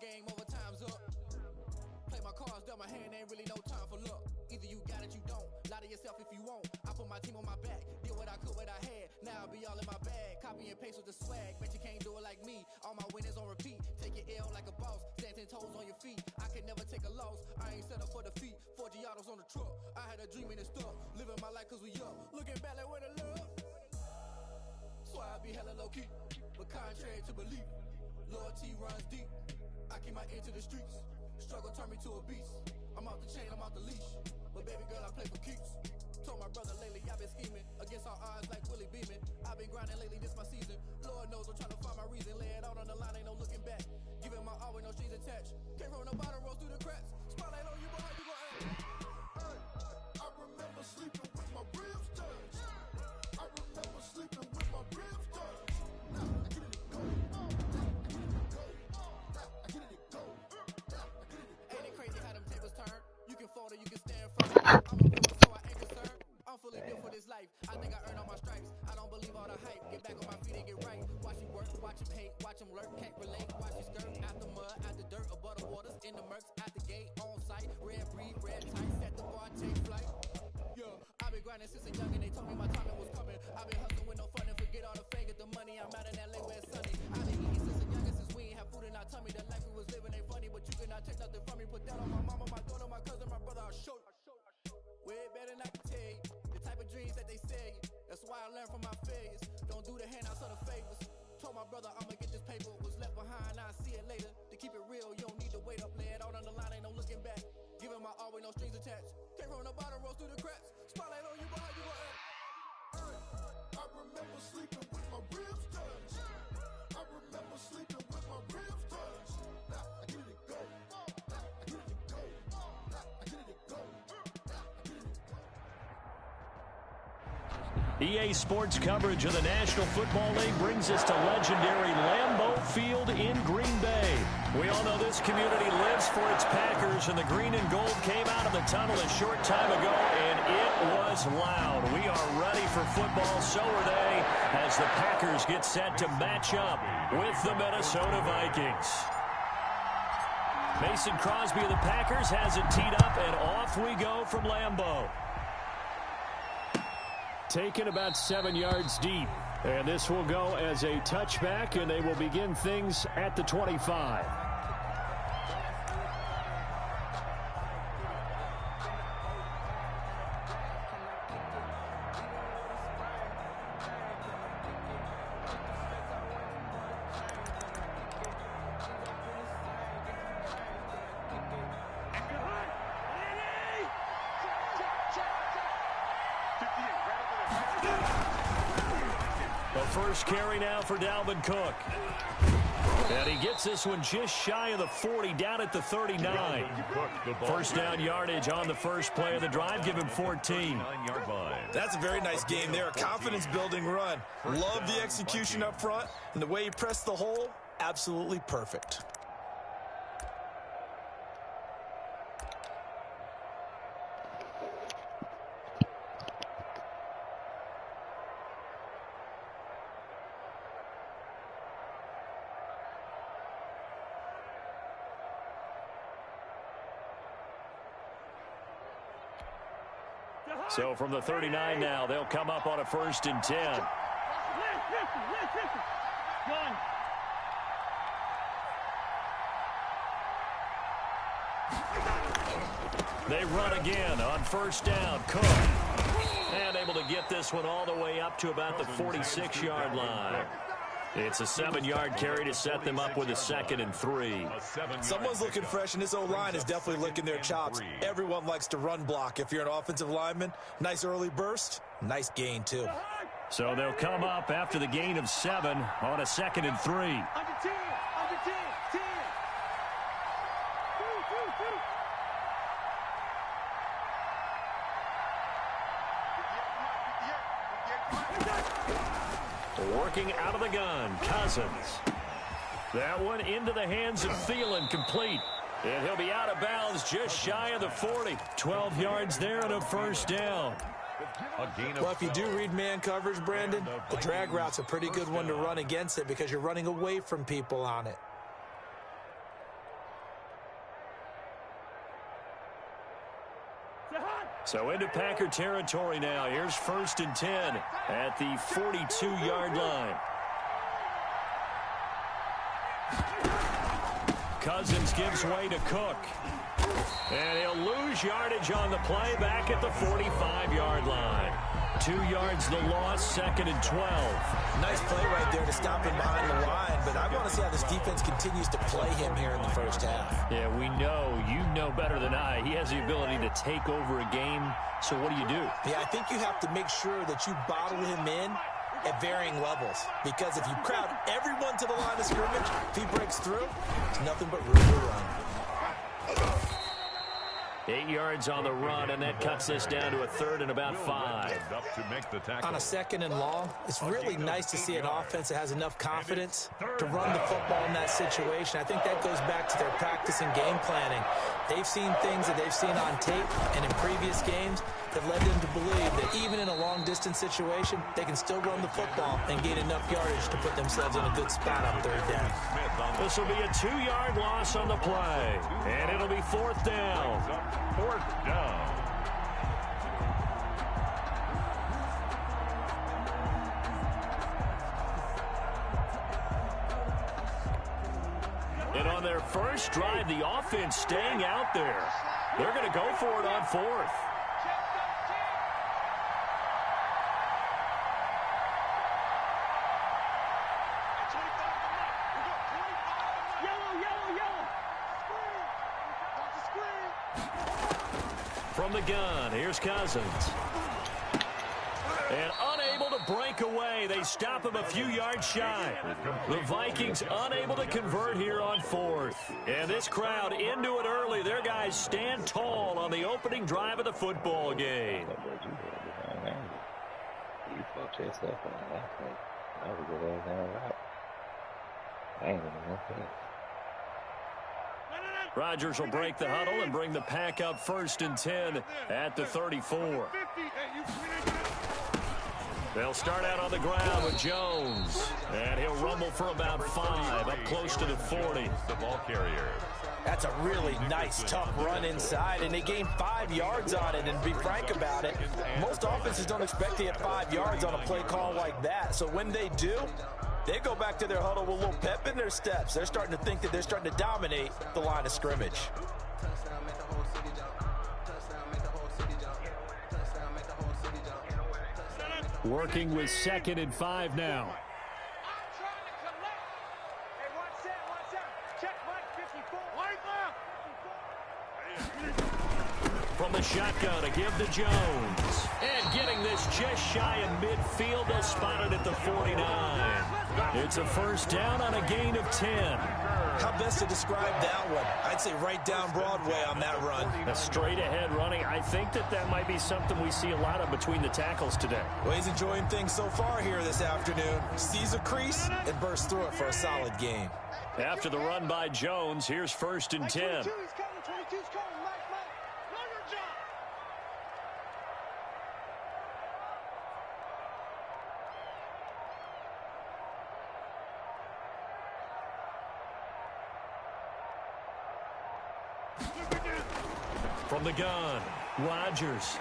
Game over, time's up. Play my cards dealt my hand, ain't really no time for luck. Either you got it, you don't. Lie to yourself if you won't. I put my team on my back, did what I could, what I had. Now I'll be all in my bag. Copy and paste with the swag. Bet you can't do it like me. All my winners on repeat. Take your L like a boss. Stand 10 toes on your feet. I can never take a loss. I ain't set up for defeat. 4 Giottos on the truck. I had a dream and it stuck. Living my life cause we up. Looking back like where the love. So I be hella low key. But contrary to belief, loyalty runs deep. I keep my ear to the streets. Struggle turned me to a beast. I'm off the chain, I'm off the leash. But baby girl, I play for keeps. Told my brother lately, I've been scheming. Against all odds like Willie Beeman. I've been grinding lately, this my season. Lord knows I'm trying to find my reason. Lay it out on the line, ain't no looking back. Giving my all with no strings attached. So I ain't concerned. I'm fully built for this life. I think I earned all my stripes. I don't believe all the hype. Get back on my feet and get right. Watch him work, watch him hate, watch him lurk, can't relate. Watch his skirt out the mud, out the dirt, above the waters, in the murks, out the gate, on site. Red breed, red tight, set the bar, take flight. Yeah, I've been grinding since a youngin'. They told me my timing was coming. I've been hustling with no fun and forget all the fame, get the money. I'm out in LA where it's sunny. I've been eating since a youngin', since we ain't have food in our tummy. The life we was living ain't funny, but you cannot take nothing from me. Put that on my mama, my daughter, my cousin, my brother. I'll show you. Way better than I can tell you. The type of dreams that they sell you. That's why I learned from my failures. Don't do the handouts or the favors. Told my brother I'ma get this paper. Was left behind, I'll see it later. To keep it real, you don't need to wait up. Lay it out on the line, ain't no looking back. Giving my all with no strings attached. Came from the bottom, rose through the cracks. Spotlight on you, but how you gonna act? I remember sleeping with my ribs touched. I remember sleeping with my ribs touched. I get it go. I get it go. I get it go. EA Sports coverage of the National Football League brings us to legendary Lambeau Field in Green Bay. We all know this community lives for its Packers, and the green and gold came out of the tunnel a short time ago, and it was loud. We are ready for football, so are they, as the Packers get set to match up with the Minnesota Vikings. Mason Crosby of the Packers has it teed up, and off we go from Lambeau. Taken about 7 yards deep. And this will go as a touchback, and they will begin things at the 25. First carry now for Dalvin Cook. And he gets this one just shy of the 40, down at the 39. First down yardage on the first play of the drive. Give him 14. That's a very nice game there. A confidence-building run. Love the execution up front. And the way he pressed the hole, absolutely perfect. So from the 39 now, they'll come up on a 1st and 10. They run again on 1st down. Cook. And able to get this one all the way up to about the 46-yard line. It's a 7-yard carry to set them up with a 2nd and 3. Someone's looking fresh, and this O-line is definitely licking their chops. Everyone likes to run block. If you're an offensive lineman, nice early burst, nice gain, too. So they'll come up after the gain of 7 on a 2nd and 3. Under 10. Working out of the gun, Cousins. That one into the hands of Thielen, complete. And he'll be out of bounds just shy of the 40. 12 yards there and a 1st down. Well, if you do read man coverage, Brandon, the drag route's a pretty good one to run against it because you're running away from people on it. So into Packer territory now. Here's 1st and 10 at the 42-yard line. Cousins gives way to Cook. And he'll lose yardage on the play back at the 45-yard line. 2 yards the loss, 2nd and 12. Nice play right there to stop him behind the line, but I want to see how this defense continues to play him here in the 1st half. Yeah, we know, you know better than I, he has the ability to take over a game, so what do you do? Yeah, I think you have to make sure that you bottle him in at varying levels, because if you crowd everyone to the line of scrimmage, if he breaks through, it's nothing but room to run. 8 yards on the run, and that cuts this down to a 3rd and about 5. On a 2nd and long, it's really nice to see an offense that has enough confidence to run the football in that situation. I think that goes back to their practice and game planning. They've seen things that they've seen on tape and in previous games that led them to believe that even in a long-distance situation, they can still run the football and gain enough yardage to put themselves in a good spot on 3rd down. This will be a 2-yard loss on the play, and it'll be 4th down. 4th down. And on their first drive, the offense staying out there. They're going to go for it on 4th. From the gun, here's Cousins. And unable to break away. They stop him a few yards shy. The Vikings unable to convert here on 4th. And this crowd into it early. Their guys stand tall on the opening drive of the football game. Rodgers will break the huddle and bring the pack up 1st and 10 at the 34. They'll start out on the ground with Jones. And he'll rumble for about 5, up close to the 40. The ball carrier. That's a really nice, tough run inside, and they gained 5 yards on it. And to be frank about it, most offenses don't expect to get 5 yards on a play call like that. So when they do, they go back to their huddle with a little pep in their steps. They're starting to think that they're starting to dominate the line of scrimmage. Working with 2nd and 5 now. From the shotgun, a give to Jones. And getting this just shy of midfield, they'll spot it at the 49. It's a 1st down on a gain of 10. How best to describe that one? I'd say right down Broadway on that run. A straight-ahead running. I think that might be something we see a lot of between the tackles today. Well, he's enjoying things so far here this afternoon. Sees a crease and bursts through it for a solid gain. After the run by Jones, here's 1st and 10. From the gun, Rodgers.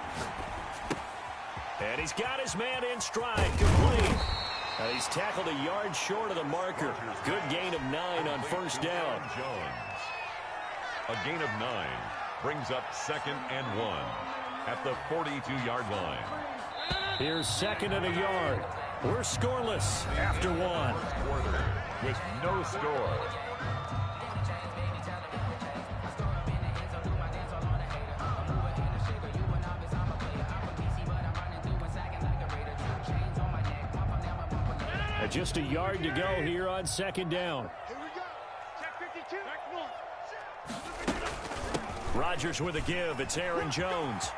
And he's got his man in stride, complete. He's tackled a yard short of the marker. Good gain of 9 on 1st down. Jones. A gain of 9 brings up 2nd and 1 at the 42-yard line. Here's 2nd and a yard. We're scoreless after 1. Quarter with no score. Just a yard to go here on 2nd down. Here we go. Check 52. Rodgers with a give. It's Aaron Jones.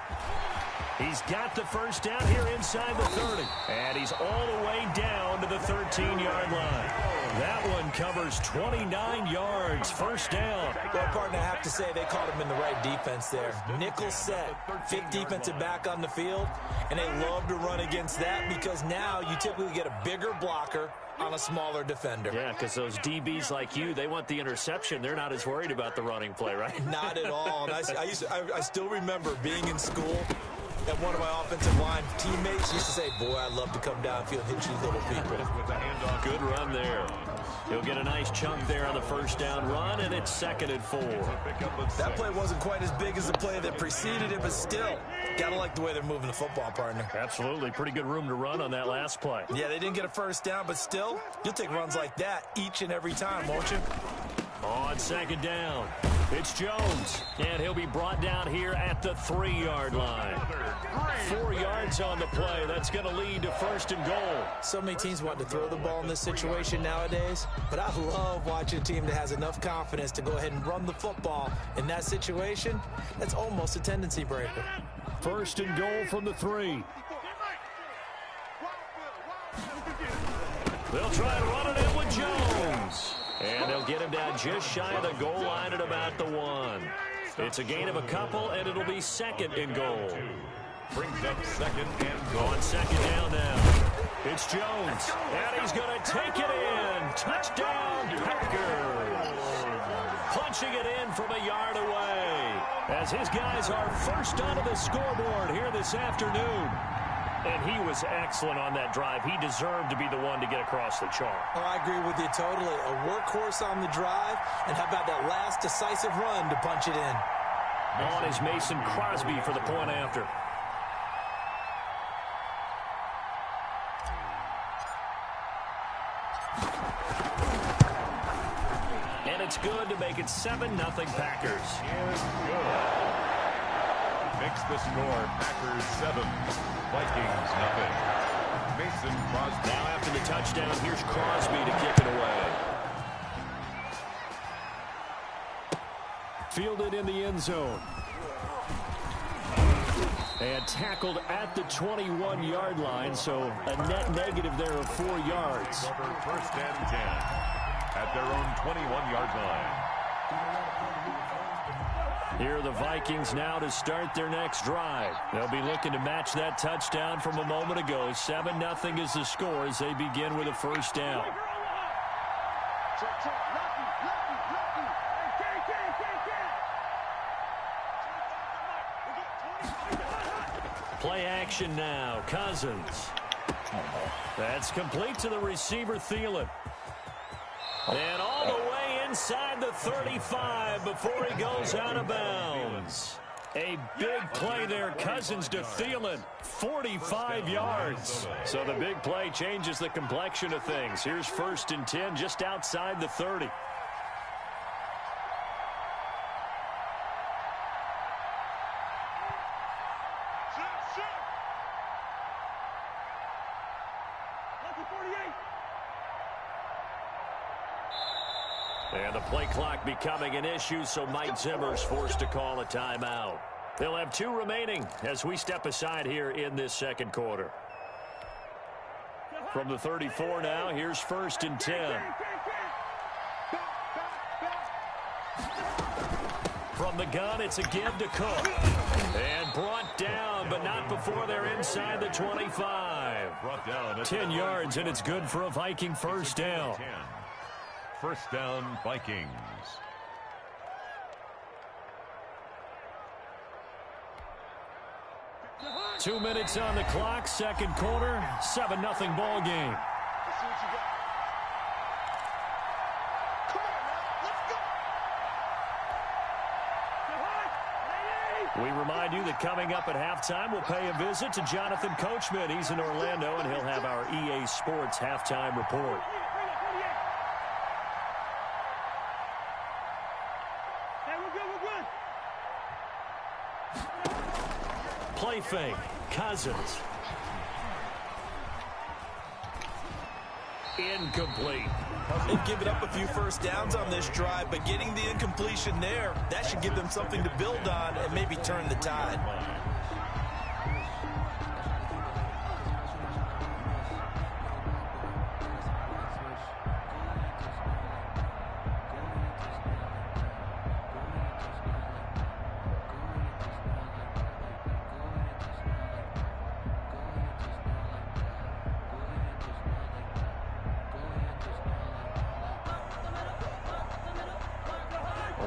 He's got the 1st down here inside the 30. And he's all the way down to the 13-yard line. That one covers 29 yards. 1st down. Well, partner, I have to say they caught him in the right defense there. Nickel set, 5th defensive back on the field, and they love to run against that because now you typically get a bigger blocker on a smaller defender. Yeah, because those DBs like you, they want the interception. They're not as worried about the running play, right? Not at all. And I still remember being in school, and one of my offensive line teammates used to say, boy, I'd love to come downfield and hit you little people. Good run there. He'll get a nice chunk there on the 1st down run, and it's 2nd and 4. That play wasn't quite as big as the play that preceded it, but still, gotta like the way they're moving the football, partner. Absolutely. Pretty good room to run on that last play. Yeah, they didn't get a 1st down, but still, you'll take runs like that each and every time, won't you? On second down, it's Jones, and he'll be brought down here at the 3-yard line. 4 yards on the play. That's going to lead to first and goal. So many teams want to throw the ball in this situation nowadays, but I love watching a team that has enough confidence to go ahead and run the football. In that situation, that's almost a tendency breaker. First and goal from the 3. They'll try to run it in with Jones. And they'll get him down just shy of the goal line at about the 1. It's a gain of a couple, and it'll be second and goal. Brings up second and goal. On second down now, it's Jones. And he's going to take it in. Touchdown, Packers. Punching it in from a yard away. As his guys are first onto the scoreboard here this afternoon. And he was excellent on that drive. He deserved to be the one to get across the chalk. Oh, I agree with you totally. A workhorse on the drive, and how about that last decisive run to punch it in? On is Mason Crosby for the point after. And it's good to make it 7-0 Packers. Is good. Makes the score Packers 7, Vikings nothing. Mason Crosby. Now after the touchdown, here's Crosby to kick it away. Fielded in the end zone. And tackled at the 21-yard line, so a net negative there of 4 yards. First and 10 at their own 21-yard line. Here are the Vikings now to start their next drive. They'll be looking to match that touchdown from a moment ago. 7-0 is the score as they begin with a first down. Play action now. Cousins. That's complete to the receiver, Thielen. And all the way inside the 35 before he goes out of bounds. A big play there. Cousins to Thielen. 45 yards. So the big play changes the complexion of things. Here's first and 10 just outside the 30. And the play clock becoming an issue, so Mike Zimmer's forced to call a timeout. They'll have 2 remaining as we step aside here in this second quarter. From the 34 now, here's first and 10. From the gun, it's a give to Cook. And brought down, but not before they're inside the 25. 10 yards, and it's good for a Viking first down. First down, Vikings. Two minutes on the clock, second quarter, 7-0 ball game. We remind you that coming up at halftime, we'll pay a visit to Jonathan Coachman. He's in Orlando, and he'll have our EA Sports halftime report. Play fake. Cousins. Incomplete. They've given up a few first downs on this drive, but getting the incompletion there, that should give them something to build on and maybe turn the tide.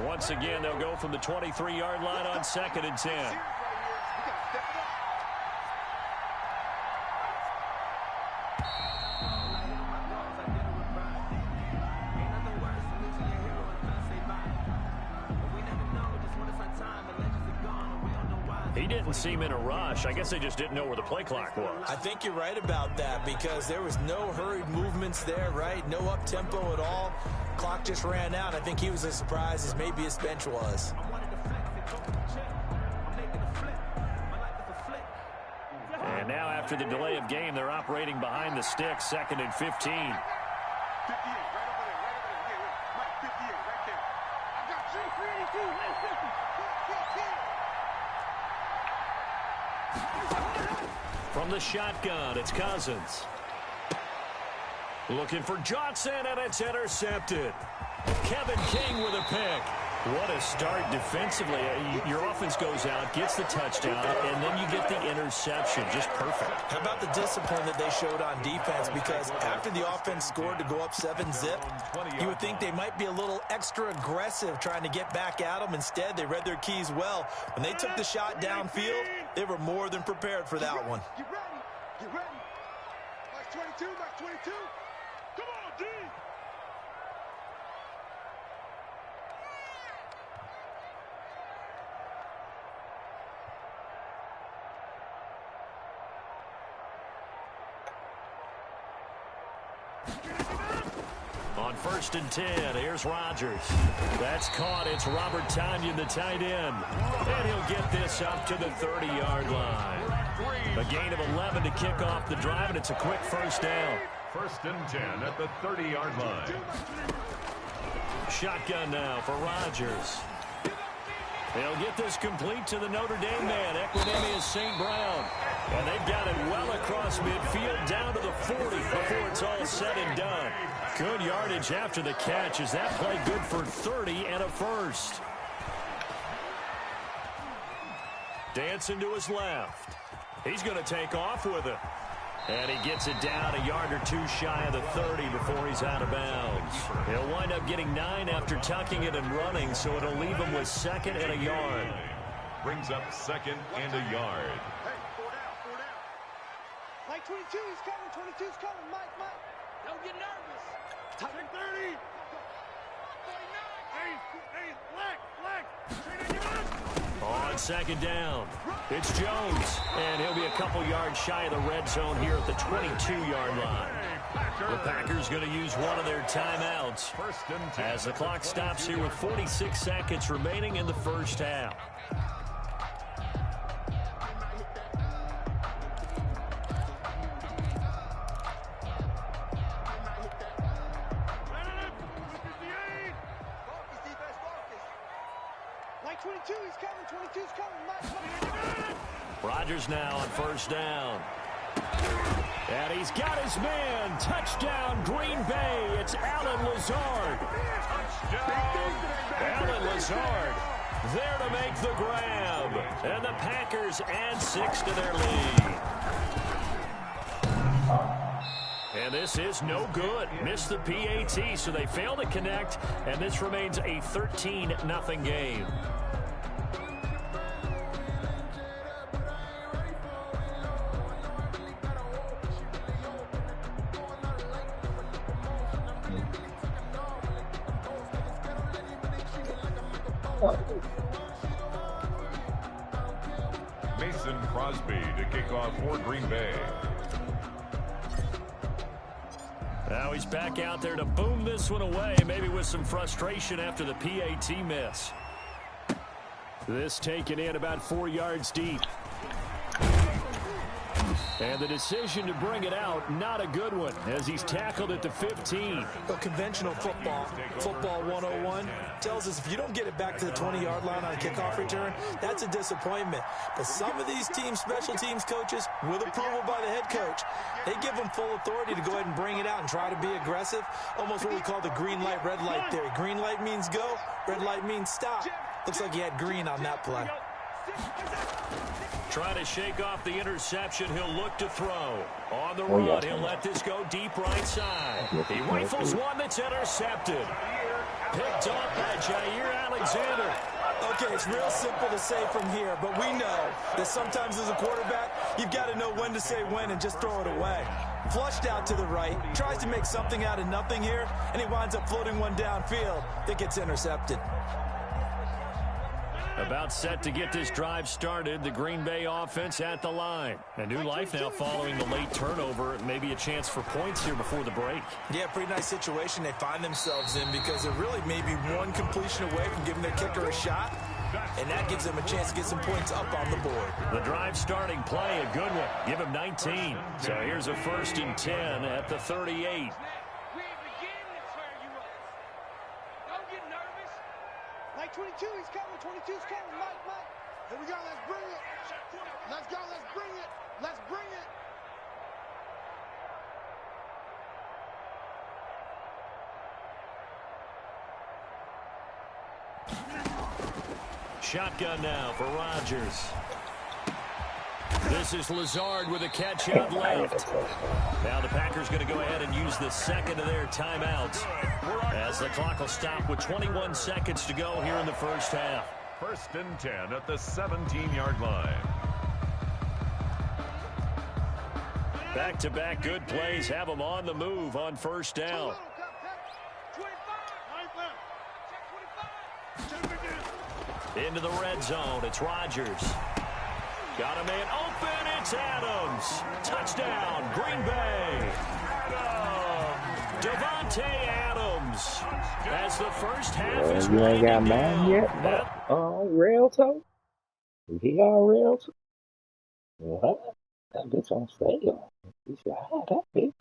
Once again, they'll go from the 23-yard line on second and 10. He didn't seem in a rush. I guess they just didn't know where the play clock was. I think you're right about that because there was no hurried movements there, right? No up-tempo at all. clock just ran out. I think he was as surprised as maybe his bench was. And now after the delay of game, they're operating behind the sticks, 2nd and 15. 58, right over there, right over there. Mike, 58, right there. I got you, 382, 150. From the shotgun, it's Cousins. Looking for Johnson, and it's intercepted. Kevin King with a pick. What a start defensively. Your offense goes out, gets the touchdown, and then you get the interception. Just perfect. How about the discipline that they showed on defense? Because after the offense scored to go up 7-zip, you would think they might be a little extra aggressive trying to get back at them. Instead, they read their keys well. When they took the shot downfield, they were more than prepared for that one. Get ready. Get ready. Max 22, Max 22. Come on, D. On 1st and 10, here's Rodgers. That's caught. It's Robert Tonyan, the tight end. And he'll get this up to the 30-yard line. A gain of 11 to kick off the drive, and it's a quick first down. 1st and 10 at the 30-yard line. Shotgun now for Rodgers. They'll get this complete to the Notre Dame man, Equinemius St. Brown. And they've got it well across midfield down to the 40 before it's all said and done. Good yardage after the catch. Is that play good for 30 and a first? Dancing to his left. He's going to take off with it. And he gets it down a yard or two shy of the 30 before he's out of bounds. He'll wind up getting 9 after tucking it and running, so it'll leave him with 2nd and a yard. Brings up 2nd and a yard. Hey, 4 down. Mike 22 is coming, 22's coming. Mike. Don't get nervous. Take 30. 49. Hey, black. On 2nd down, it's Jones, and he'll be a couple yards shy of the red zone here at the 22-yard line. The Packers going to use one of their timeouts as the clock stops here with 46 seconds remaining in the first half. Mike 22, he's coming, 22's coming. Mike. Rodgers now on 1st down. And he's got his man. Touchdown, Green Bay. It's Alan Lazard. Alan Lazard there to make the grab. And the Packers add 6 to their lead. And this is no good. Missed the PAT, so they fail to connect. And this remains a 13-0 game. Mason Crosby to kick off for Green Bay. Now he's back out there to boom this one away, maybe with some frustration after the PAT miss. This taken in about 4 yards deep. And the decision to bring it out, not a good one, as he's tackled at the 15. Well, conventional football 101, tells us if you don't get it back to the 20-yard line on a kickoff return, that's a disappointment. But some of these special teams coaches, with approval by the head coach, they give them full authority to go ahead and bring it out and try to be aggressive. Almost what we call the green light, red light theory. Green light means go, red light means stop. Looks like he had green on that play. Try to shake off the interception. He'll look to throw. On the run, he'll let this go deep right side. He rifles one that's intercepted. Picked off by Jair Alexander. Okay, it's real simple to say from here, but we know that sometimes as a quarterback, you've got to know when to say when and just throw it away. Flushed out to the right, tries to make something out of nothing here, and he winds up floating one downfield that gets intercepted. About set to get this drive started, the Green Bay offense at the line. A new life now following the late turnover. Maybe a chance for points here before the break. Yeah, pretty nice situation they find themselves in because they're really maybe one completion away from giving their kicker a shot, and that gives them a chance to get some points up on the board. The drive starting play, a good one. Give him 19. So here's a 1st and 10 at the 38. Like 22, he's coming. 22's coming. Mike. Here we go. Let's bring it. Let's go. Let's bring it. Let's bring it. Shotgun now for Rodgers. This is Lazard with a catch out left. Now the Packers going to go ahead and use the second of their timeouts as the clock will stop with 21 seconds to go here in the first half. 1st and 10 at the 17-yard line. Back-to-back good plays have them on the move on 1st down. Into the red zone, it's Rodgers. Got a man open, it's Adams. Touchdown, Green Bay. Devontae Adams as the first half is You ain't got winding mine yet? Real talk? Is he all real talk? What? That bitch on sale. You should have that bitch.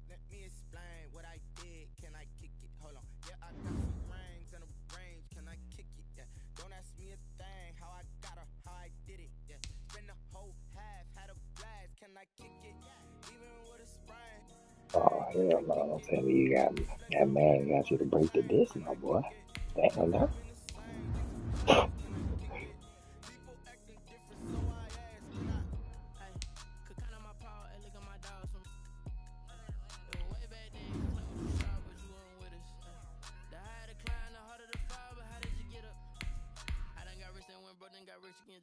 Let me explain what I did. Can I kick it? Hold on. Yeah, I got some rings and a range. Can I kick it? Yeah. Don't ask me a thing. How I got her, how I did it. Yeah. Spend the whole half, had a blast. Can I kick it? Even with a sprain. Oh, hell no. Don't tell me you got that man got you to break the disc, my boy. Damn, no.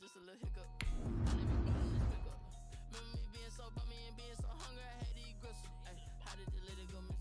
Just a little hiccup. I never bought on this pickup. Remember me being so bummy and being so hungry, I had to eat gristle. Ay, how did the little go